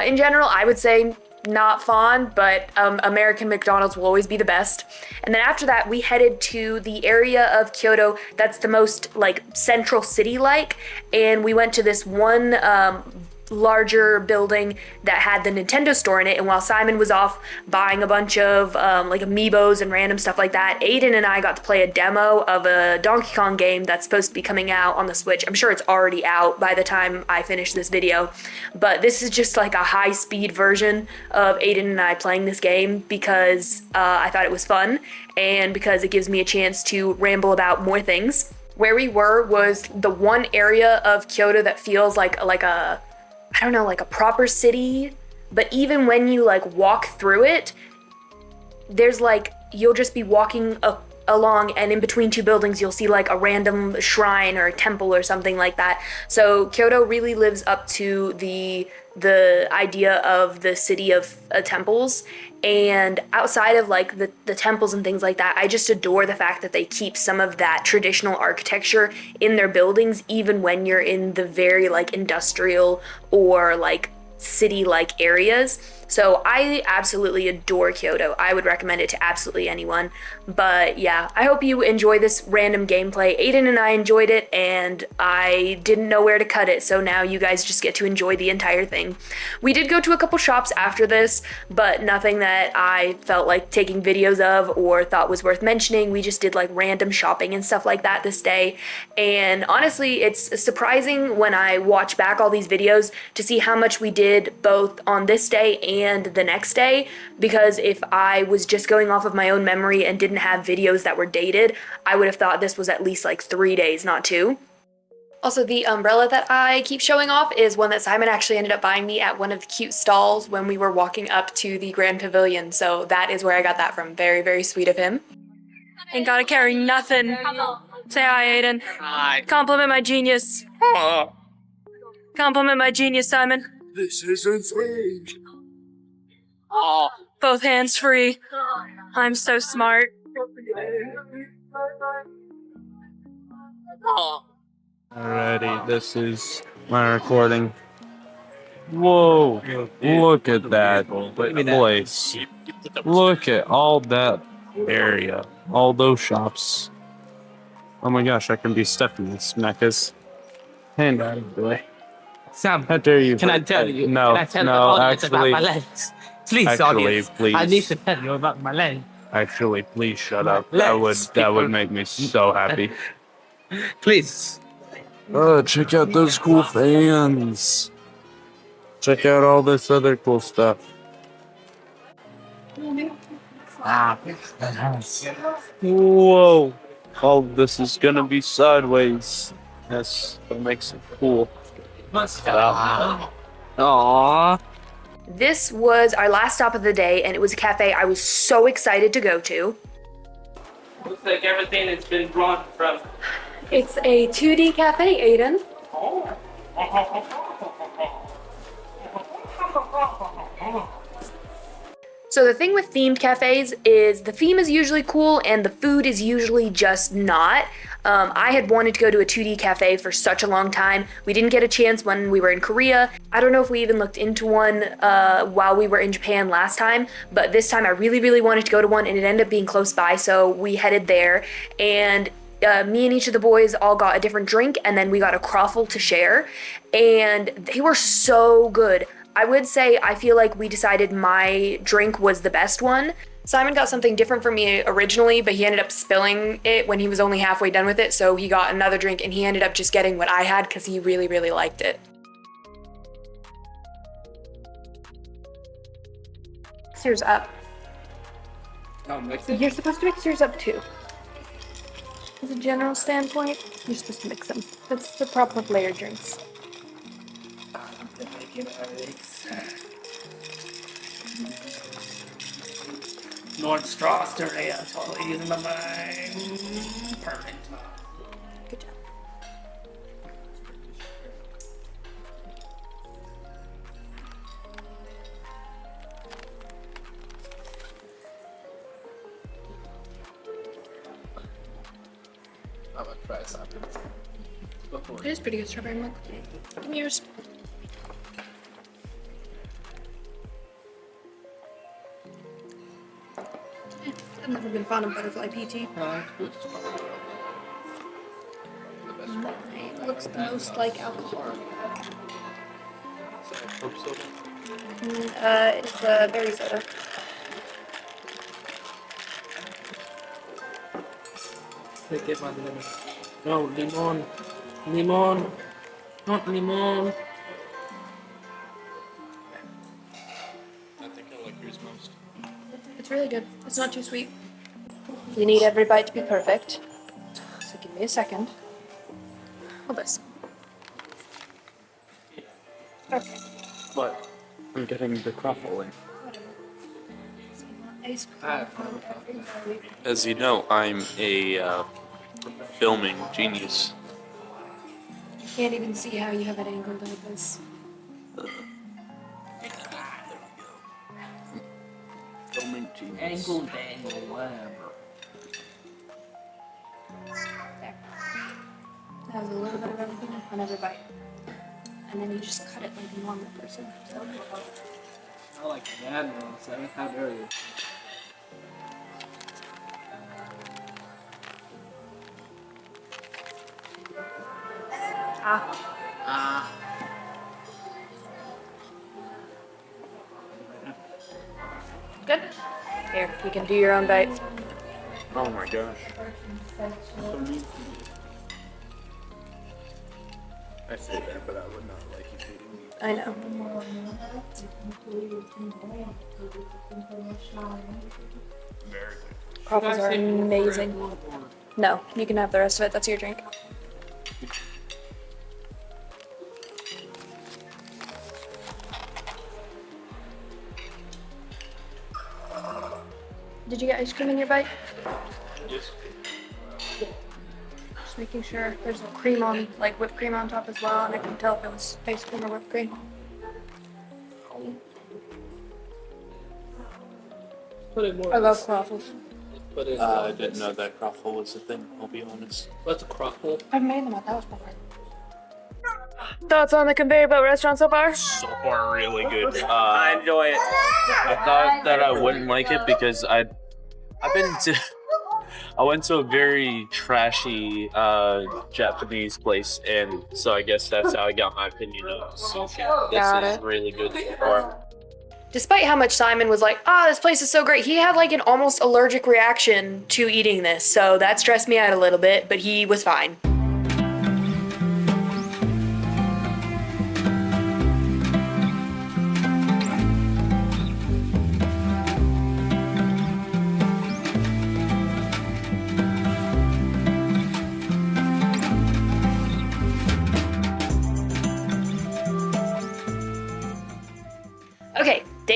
In general, I would say not fond, but American McDonald's will always be the best. And then after that, we headed to the area of Kyoto that's the most like central city like, and we went to this one larger building that had the Nintendo store in it. And while Simon was off buying a bunch of like amiibos and random stuff like that, Aiden and I got to play a demo of a Donkey Kong game that's supposed to be coming out on the Switch. I'm sure it's already out by the time I finish this video, but this is just like a high-speed version of Aiden and I playing this game because I thought it was fun and because it gives me a chance to ramble about more things. Where we were was the one area of Kyoto that feels like a I don't know, like a proper city, but even when you like walk through it, there's like, you'll just be walking along, and in between two buildings you'll see like a random shrine or a temple or something like that. So Kyoto really lives up to the idea of the city of temples. And outside of like the temples and things like that, I just adore the fact that they keep some of that traditional architecture in their buildings, even when you're in the very like industrial or like city-like areas. So I absolutely adore Kyoto. I would recommend it to absolutely anyone. But yeah, I hope you enjoy this random gameplay. Aiden and I enjoyed it, and I didn't know where to cut it, so now you guys just get to enjoy the entire thing. We did go to a couple shops after this, but nothing that I felt like taking videos of or thought was worth mentioning. We just did like random shopping and stuff like that this day. And honestly, it's surprising when I watch back all these videos to see how much we did both on this day and the next day, because if I was just going off of my own memory and didn't have videos that were dated, I would have thought this was at least like 3 days, not 2. Also, the umbrella that I keep showing off is one that Simon actually ended up buying me at one of the cute stalls when we were walking up to the Grand Pavilion, so that is where I got that from. Very, very sweet of him. Ain't gotta carry nothing. Say hi, Aiden. Hi. Compliment my genius. Compliment my genius, Simon. This isn't free. Oh. Both hands free. I'm so smart. Alrighty, this is my recording. Whoa, look at that place. Look at all that area. All those shops. Oh my gosh, I can be stuffing these smackers. Hand out of the way. Sam, How dare you? can I tell you? No, can I tell no, the audience actually, about my legs? Please, actually, audience. please. I need to tell you about my legs. Actually, please shut My up. That legs, would people. make me so happy. Please. Oh, check out those cool fans. Check out all this other cool stuff. Whoa. Oh, this is gonna be sideways. That's what makes it cool. Aww. This was our last stop of the day, and it was a cafe I was so excited to go to. Looks like everything has been brought from. It's a 2D cafe, Aiden. So the thing with themed cafes is the theme is usually cool and the food is usually just not. I had wanted to go to a 2D cafe for such a long time. We didn't get a chance when we were in Korea. I don't know if we even looked into one while we were in Japan last time, but this time I really, really wanted to go to one and it ended up being close by, so we headed there. And me and each of the boys all got a different drink, and then we got a croffle to share, and they were so good. I would say I feel like we decided my drink was the best one. Simon got something different for me originally, but he ended up spilling it when he was only halfway done with it, so he got another drink and he ended up just getting what I had because he really, really liked it. Mix yours up. Oh, mix it. You're supposed to mix yours up too. As a general standpoint, you're supposed to mix them. That's the problem with layered drinks. Lord Strawberry, I totally using my mind. Perfect. Good job. I'm gonna try something. It is pretty good strawberry milk. Give me yours. I've never been fond of butterfly PT. It looks the most like alcohol. It's a berry soda. Get my lemon. No, limon. Limon. Not limon. I think I like yours most. It's really good. It's not too sweet. You need every bite to be perfect. So give me a second. Hold this. Okay. But I'm getting the croffle in. Ice cream. As you know, I'm a filming genius. I can't even see how you have it angled like this. Filming genius. Angle, dangle, whatever. There. That was a little bit of everything on every bite. And then you just cut it like a normal person. So. I like that one, so how dare you? Good. Here, you can do your own bite. Oh my gosh. I say that, but I would not like you feeding me. I know. Croffles are amazing. No, you can have the rest of it. That's your drink. Did you get ice cream in your bite? Yes. Just making sure there's cream on, like whipped cream on top as well, and I can tell if it was ice cream or whipped cream. Put it more. I love croffles. Put it. I didn't know that croffle was a thing, I'll be honest. What's a croffle? I've made them at that was before. Thoughts on the conveyor belt restaurant so far? So far, really good. I enjoy it. I thought that I wouldn't like it because I went to a very trashy Japanese place, and so I guess that's how I got my opinion of it. So Got this is it. really good so far. Despite how much Simon was like, this place is so great, he had like an almost allergic reaction to eating this, so that stressed me out a little bit, but he was fine.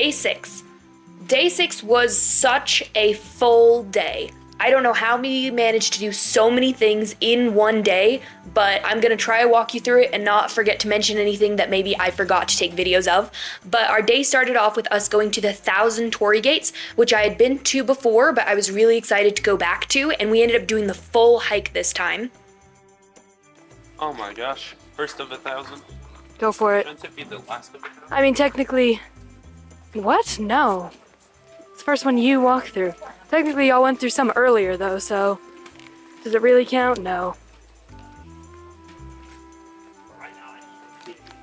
Day 6. Day 6 was such a full day. I don't know how we managed to do so many things in one day, but I'm gonna try to walk you through it and not forget to mention anything that maybe I forgot to take videos of. But our day started off with us going to the 1,000 Torii Gates, which I had been to before, but I was really excited to go back to, and we ended up doing the full hike this time. Oh my gosh. First of 1,000. Go for it. Shouldn't it be the last of 1,000? I mean, technically... What? No. It's the first one you walked through. Technically, y'all went through some earlier, though, so... Does it really count? No.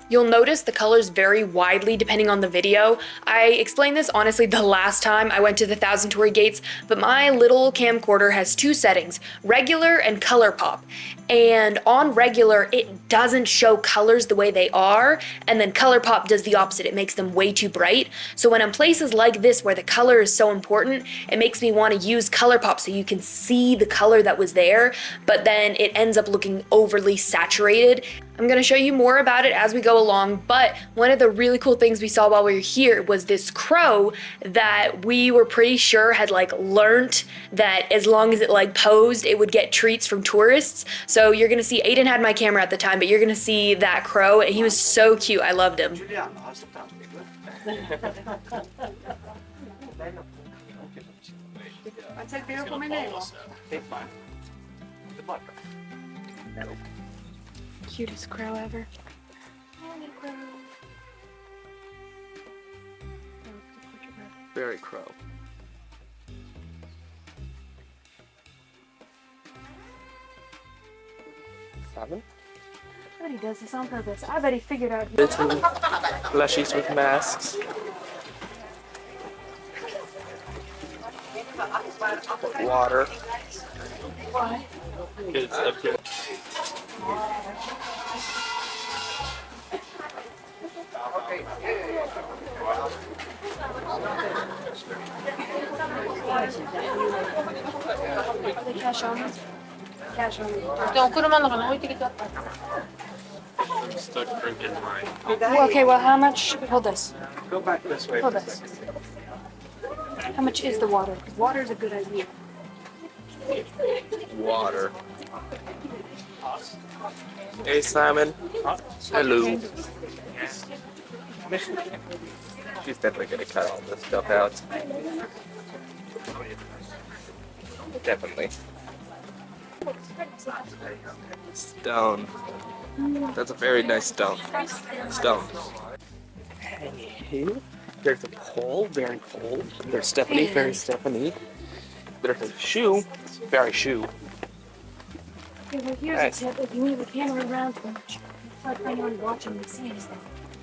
You'll notice the colors vary widely depending on the video. I explained this honestly the last time I went to the 1,000 Torii Gates, but my little camcorder has 2 settings, regular and color pop. And on regular, it doesn't show colors the way they are, and then color pop does the opposite. It makes them way too bright. So when in places like this where the color is so important, it makes me want to use color pop so you can see the color that was there, but then it ends up looking overly saturated. I'm gonna show you more about it as we go along, but one of the really cool things we saw while we were here was this crow that we were pretty sure had like learnt that as long as it like posed, it would get treats from tourists. So you're gonna see, Aiden had my camera at the time, but you're gonna see that crow. He was so cute, I loved him. Cutest crow ever. Very crow. Seven? I bet he does this on purpose. I bet he figured out. Little plushies with masks. Water. Why? It's up here. Cash on me. Cash on me. I'm stuck drinking mine. Okay, well, how much? Hold this. Go back this way. Hold this. How much is the water? Because water is a good idea. Water. Hey, Simon. Hello. She's definitely gonna cut all this stuff out. Definitely. Stone. That's a very nice stone. Stone. Hey, there's a pole, very pole. There's Stephanie, very Stephanie. There's a shoe, very shoe. Okay, well, here's Nice. a tip. If you move the camera around too much, it's like anyone watching and seeing anything.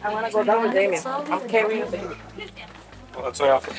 I want to go down with Damien. I'm carrying Damien. Well, that's what I offer.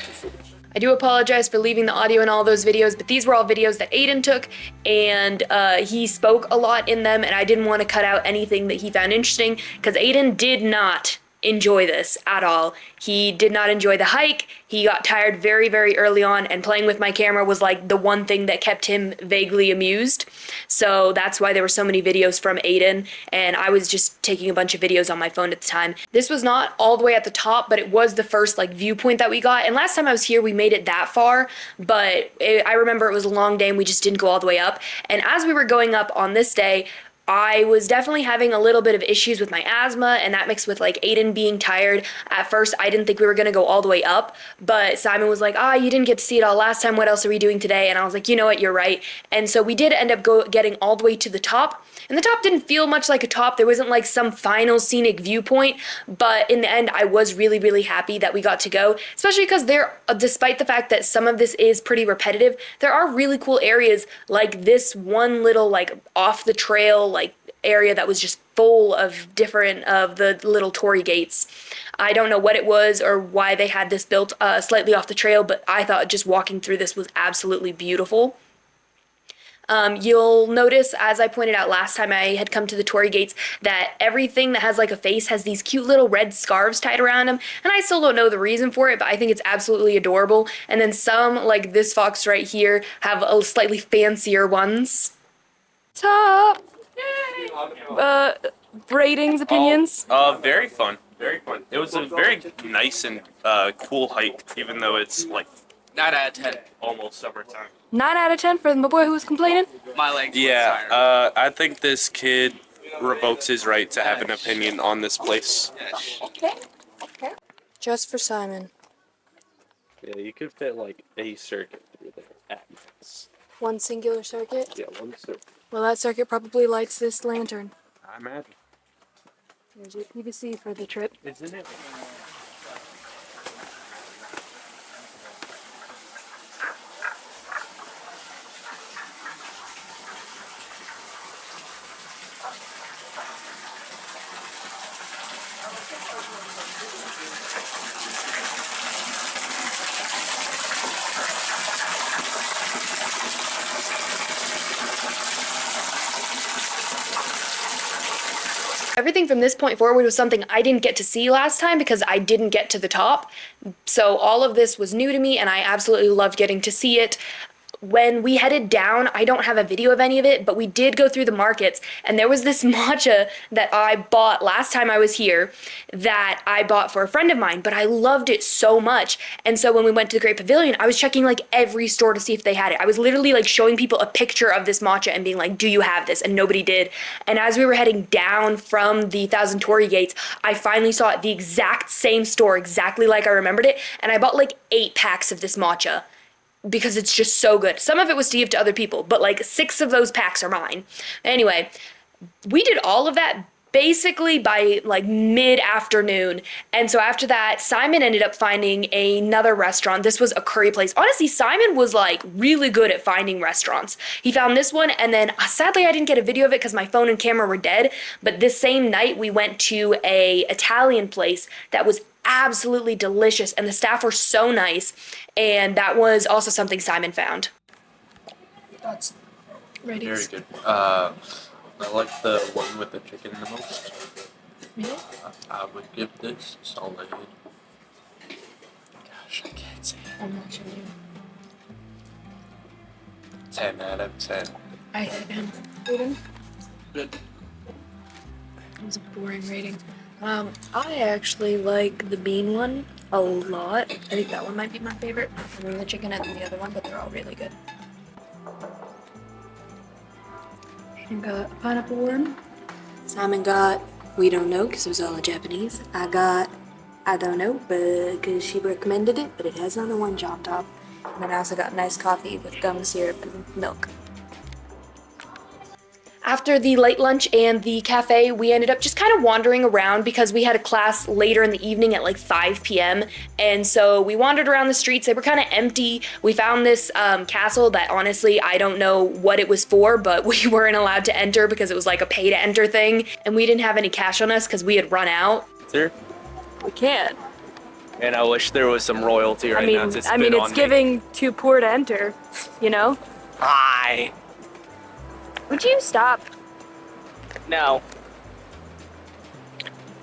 I do apologize for leaving the audio in all those videos, but these were all videos that Aiden took, and he spoke a lot in them, and I didn't want to cut out anything that he found interesting, because Aiden did not enjoy this at all. He did not enjoy the hike. He got tired very, very early on, and playing with my camera was like the one thing that kept him vaguely amused. So that's why there were so many videos from Aiden, and I was just taking a bunch of videos on my phone at the time. This was not all the way at the top, but it was the first like viewpoint that we got. And last time I was here, we made it that far, but I remember it was a long day and we just didn't go all the way up. And as we were going up on this day, I was definitely having a little bit of issues with my asthma, and that mixed with like Aiden being tired. At first, I didn't think we were gonna go all the way up, but Simon was like, you didn't get to see it all last time. What else are we doing today? And I was like, you know what, you're right. And so we did end up getting all the way to the top. And the top didn't feel much like a top. There wasn't like some final scenic viewpoint, but in the end, I was really, really happy that we got to go, especially because despite the fact that some of this is pretty repetitive, there are really cool areas like this one little like off the trail like area that was just full of different of the little Torii Gates. I don't know what it was or why they had this built slightly off the trail, but I thought just walking through this was absolutely beautiful. You'll notice, as I pointed out last time I had come to the Torii Gates, that everything that has like a face has these cute little red scarves tied around them, and I still don't know the reason for it, but I think it's absolutely adorable. And then some, like this fox right here, have a slightly fancier ones. Top! Ratings, opinions? Very fun. Very fun. It was a very nice and cool hike, even though it's like 9 out of 10. almost summertime. 9 out of 10 for my boy who was complaining. My legs. Yeah, I think this kid revokes his right to have an opinion on this place. Okay. Just for Simon. Yeah, you could fit like a circuit through there at max. One singular circuit. Yeah, one circuit. Well, that circuit probably lights this lantern. I imagine. There's your PVC for the trip. Isn't it? Everything from this point forward was something I didn't get to see last time because I didn't get to the top. So all of this was new to me and I absolutely loved getting to see it. When we headed down, I don't have a video of any of it, but we did go through the markets and there was this matcha that I bought last time I was here that I bought for a friend of mine, but I loved it so much. And so when we went to the Great Pavilion, I was checking like every store to see if they had it. I was literally like showing people a picture of this matcha and being like, do you have this? And nobody did. And as we were heading down from the Thousand Torii Gates, I finally saw it, the exact same store, exactly like I remembered it. And I bought like 8 packs of this matcha, because it's just so good. Some of it was to give to other people, but like 6 of those packs are mine. Anyway, we did all of that basically by like mid-afternoon. And so after that, Simon ended up finding another restaurant. This was a curry place. Honestly, Simon was like really good at finding restaurants. He found this one, and then sadly I didn't get a video of it because my phone and camera were dead. But this same night we went to a Italian place that was absolutely delicious, and the staff were so nice, and that was also something Simon found. That's ready. Very good. I like the one with the chicken the most. Really? I would give this solid. Gosh, I can't say it. I'm not sure. 10 out of 10. I hate him. Rating? Good. It was a boring rating. I actually like the bean one a lot. I think that one might be my favorite. I mean, the chicken and the other one, but they're all really good. I got a pineapple one. Simon got, we don't know, because it was all in Japanese. I got, I don't know, because she recommended it, but it has an orange on top. And then I also got nice coffee with gum syrup and milk. After the late lunch and the cafe, we ended up just kind of wandering around because we had a class later in the evening at like 5 p.m. And so we wandered around the streets. They were kind of empty. We found this castle that honestly, I don't know what it was for, but we weren't allowed to enter because it was like a pay to enter thing. And we didn't have any cash on us because we had run out. Sir? We can't. And I wish there was some royalty right now to spit on it's me. giving too poor to enter, you know? Hi. Would you stop? No.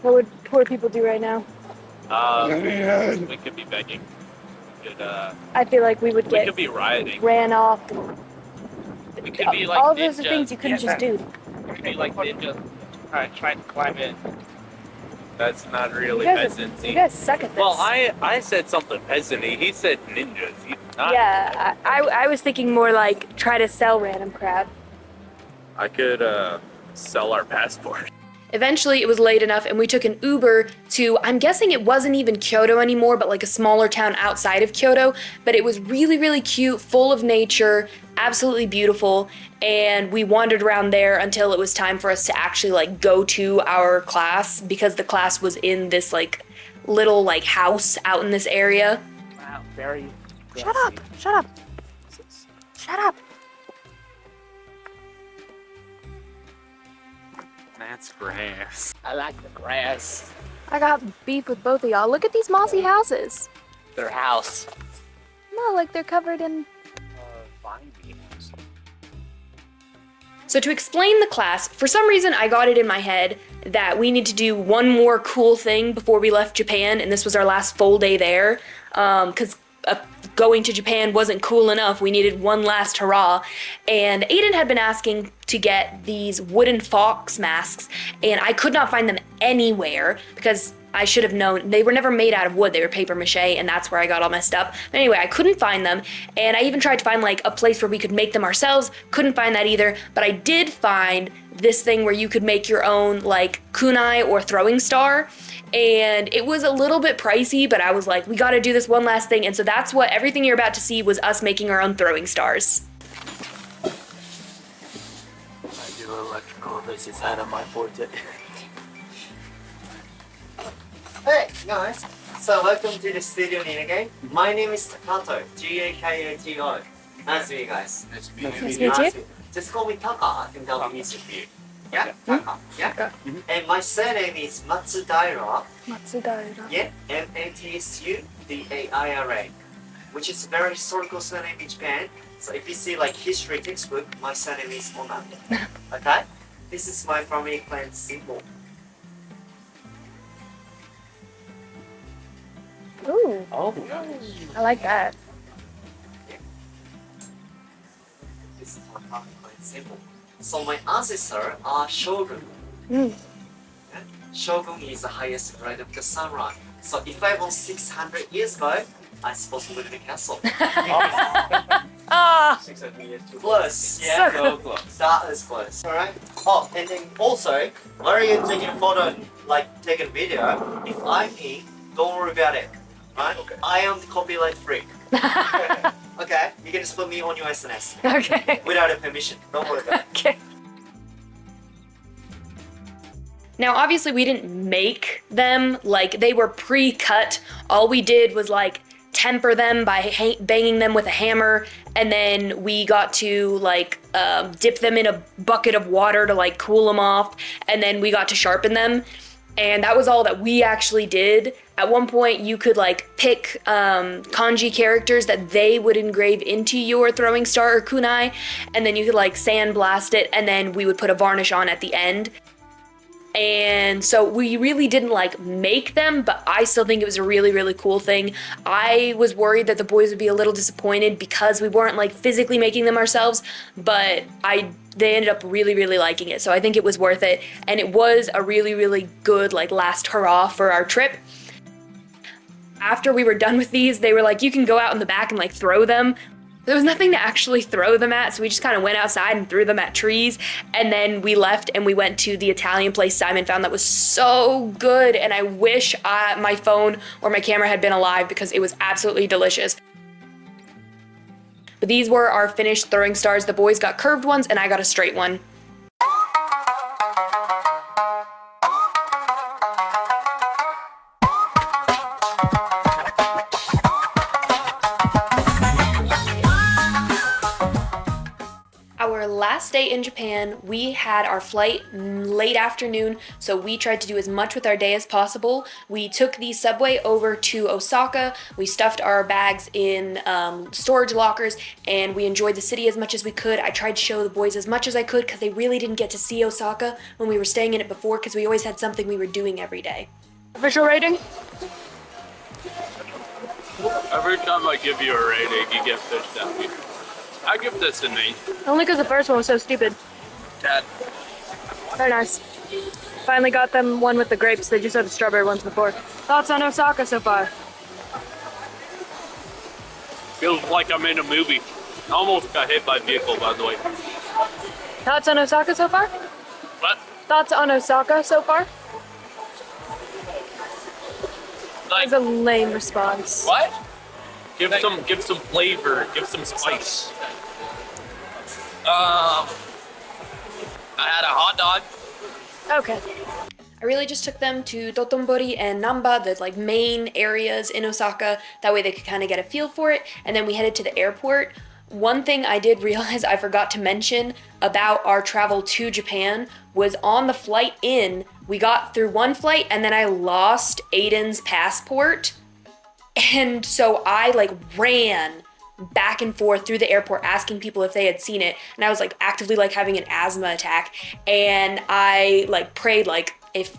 What would poor people do right now? We could be begging. We could, I feel like we would we get could be rioting. ran off. We could be like all of those are ninjas. things you couldn't just do. We could be like ninjas trying to climb in. That's not really You peasant-y. guys suck at this. Well, I said something peasant-y. He said ninjas. Yeah, I was thinking more like try to sell random crap. I could sell our passport. Eventually, it was late enough and we took an Uber to, I'm guessing it wasn't even Kyoto anymore, but like a smaller town outside of Kyoto. But it was really, really cute, full of nature, absolutely beautiful. And we wandered around there until it was time for us to actually like go to our class, because the class was in this like little like house out in this area. Wow, very Shut up! Shut up! Shut up! That's grass. I like the grass. I got beef with both of y'all. Look at these mossy houses. Their house. No, like they're covered in. Vine beans. So to explain the class, for some reason I got it in my head that we need to do one more cool thing before we left Japan, and this was our last full day there, because going to Japan wasn't cool enough. We needed one last hurrah. And Aiden had been asking to get these wooden fox masks, and I could not find them anywhere because I should have known. They were never made out of wood. They were paper mache, and that's where I got all messed up. But anyway, I couldn't find them, and I even tried to find like a place where we could make them ourselves. Couldn't find that either, but I did find this thing where you could make your own like kunai or throwing star, and it was a little bit pricey, but I was like, we gotta do this one last thing, and so that's what everything you're about to see was us making our own throwing stars. I do electrical. This is out of my forte. Hey guys, so welcome to the studio again. My name is Takato, G-A-K-A-T-O. Nice to meet you guys. Nice to meet you. Just call me Taka, I think that'll be easier for you. Yeah? Taka. Yeah? And my surname is Matsudaira. Matsudaira. Yeah, M-A-T-S-U-D-A-I-R-A, which is a very historical surname in Japan. So if you see like history textbook, my surname is Ona. Okay? This is my family clan symbol. Ooh, Oh, I like that. This is my family clan symbol. So my ancestors are shogun. Mm. Yeah? Shogun is the highest grade of the samurai. So if I was 600 years ago, I'm supposed to live in a castle. Ah, 600 years too Close, yeah. So close. That is close. Alright. Oh, and then also, when are you taking a photo, like taking a video, if I'm me, don't worry about it. Right? Okay. I am the copyright freak. Okay? You can just put me on your SNS. okay. Without a permission. Don't worry about it. Okay. Now, obviously, we didn't make them, like, they were pre-cut. All we did was, like, temper them by banging them with a hammer, and then we got to, like, dip them in a bucket of water to, like, cool them off, and then we got to sharpen them. And that was all that we actually did. At one point, you could like pick kanji characters that they would engrave into your throwing star or kunai, and then you could like sandblast it, and then we would put a varnish on at the end. And so we really didn't like make them, but I still think it was a really, really cool thing. I was worried that the boys would be a little disappointed because we weren't like physically making them ourselves, but they ended up really, really liking it. So I think it was worth it. And it was a really, really good like last hurrah for our trip. After we were done with these, they were like, you can go out in the back and like throw them. There was nothing to actually throw them at, so we just kind of went outside and threw them at trees, and then we left and we went to the Italian place Simon found that was so good, and I wish my phone or my camera had been alive because it was absolutely delicious. But these were our finished throwing stars. The boys got curved ones and I got a straight one. Our last day in Japan, we had our flight late afternoon, so we tried to do as much with our day as possible. We took the subway over to Osaka, we stuffed our bags in storage lockers, and we enjoyed the city as much as we could. I tried to show the boys as much as I could because they really didn't get to see Osaka when we were staying in it before because we always had something we were doing every day. Official rating? Every time I give you a rating, you get fished at me. I give this an 8. Only because the first one was so stupid. 10. Very nice. Finally got them one with the grapes. They just had the strawberry ones before. Thoughts on Osaka so far? Feels like I'm in a movie. I almost got hit by a vehicle, by the way. Thoughts on Osaka so far? What? Thoughts on Osaka so far? Like, That's a lame response. what? Give some flavor, give some spice. I had a hot dog. Okay. I really just took them to Dotonbori and Namba, the like main areas in Osaka. That way they could kind of get a feel for it. And then we headed to the airport. One thing I did realize I forgot to mention about our travel to Japan was on the flight in, we got through one flight and then I lost Aiden's passport. And so I like ran back and forth through the airport asking people if they had seen it, and I was like actively like having an asthma attack, and I like prayed like if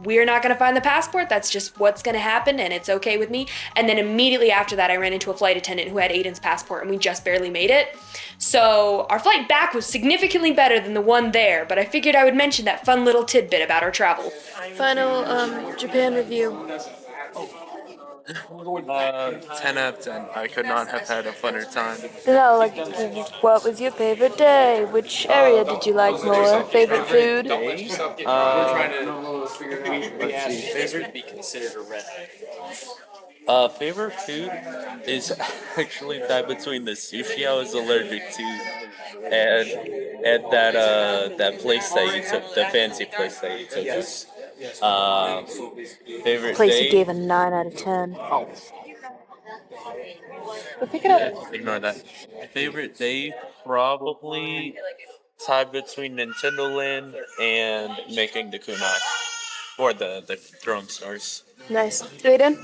we're not gonna find the passport. That's just what's gonna happen, and it's okay with me. And then immediately after that, I ran into a flight attendant who had Aiden's passport, and we just barely made it. So our flight back was significantly better than the one there, but I figured I would mention that fun little tidbit about our travel. Final Japan review. 10 out of 10. I could not have had a funner time. No, like, what was your favorite day? Which area did you like more? Favorite food? Let's see. Favorite be considered a red. Favorite food is actually tied between the sushi I was allergic to and that place that you took, the fancy place that you took us. Favorite Place day. you gave a 9 out of 10. But pick it up. Yeah, ignore that. Favorite day probably tied between Nintendo Land and making the kunai or the drum stars. Nice. Aiden?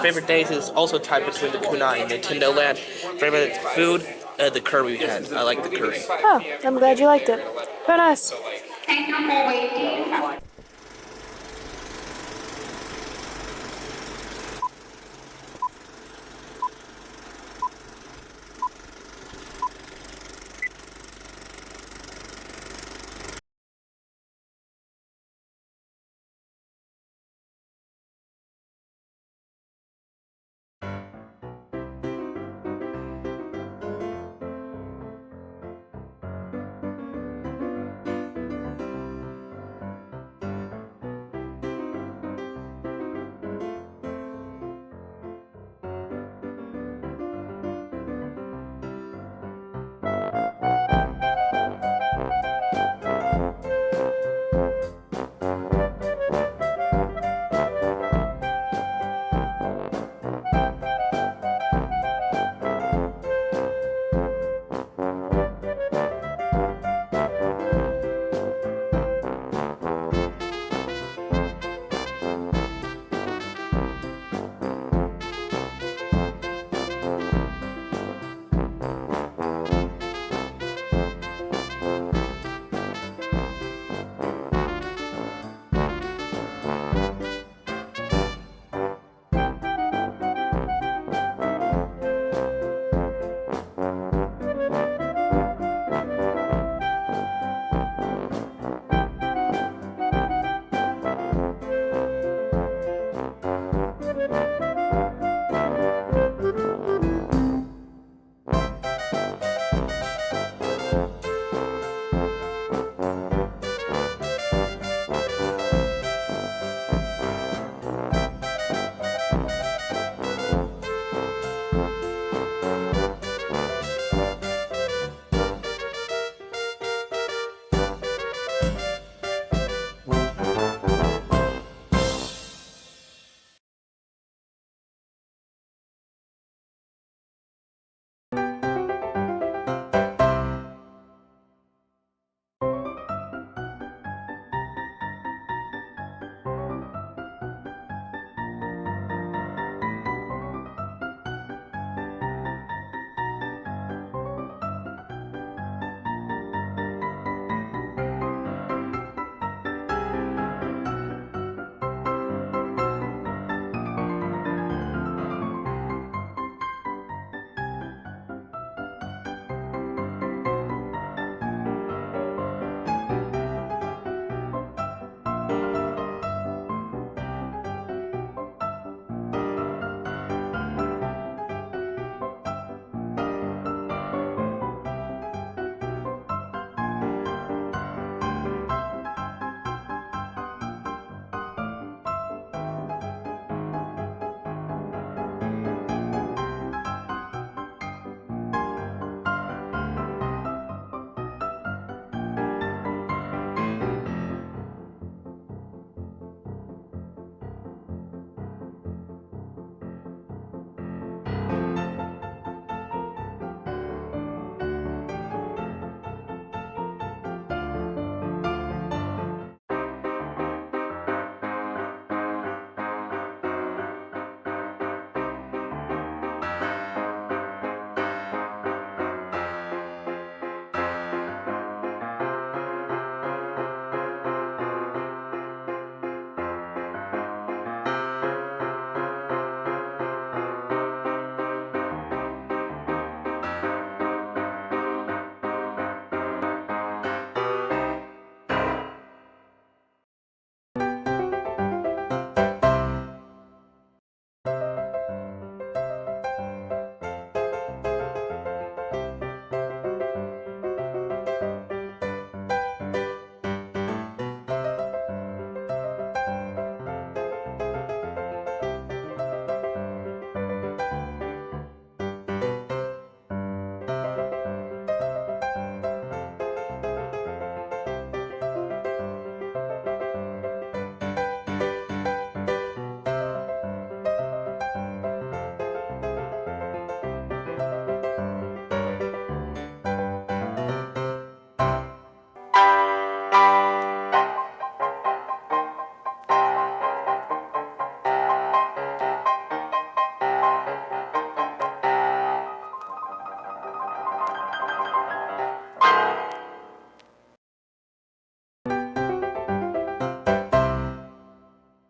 Favorite days is also tied between the kunai and Nintendo Land. Favorite food, the curry we had. I like the curry. Oh, I'm glad you liked it. Very nice. Thank you for waiting.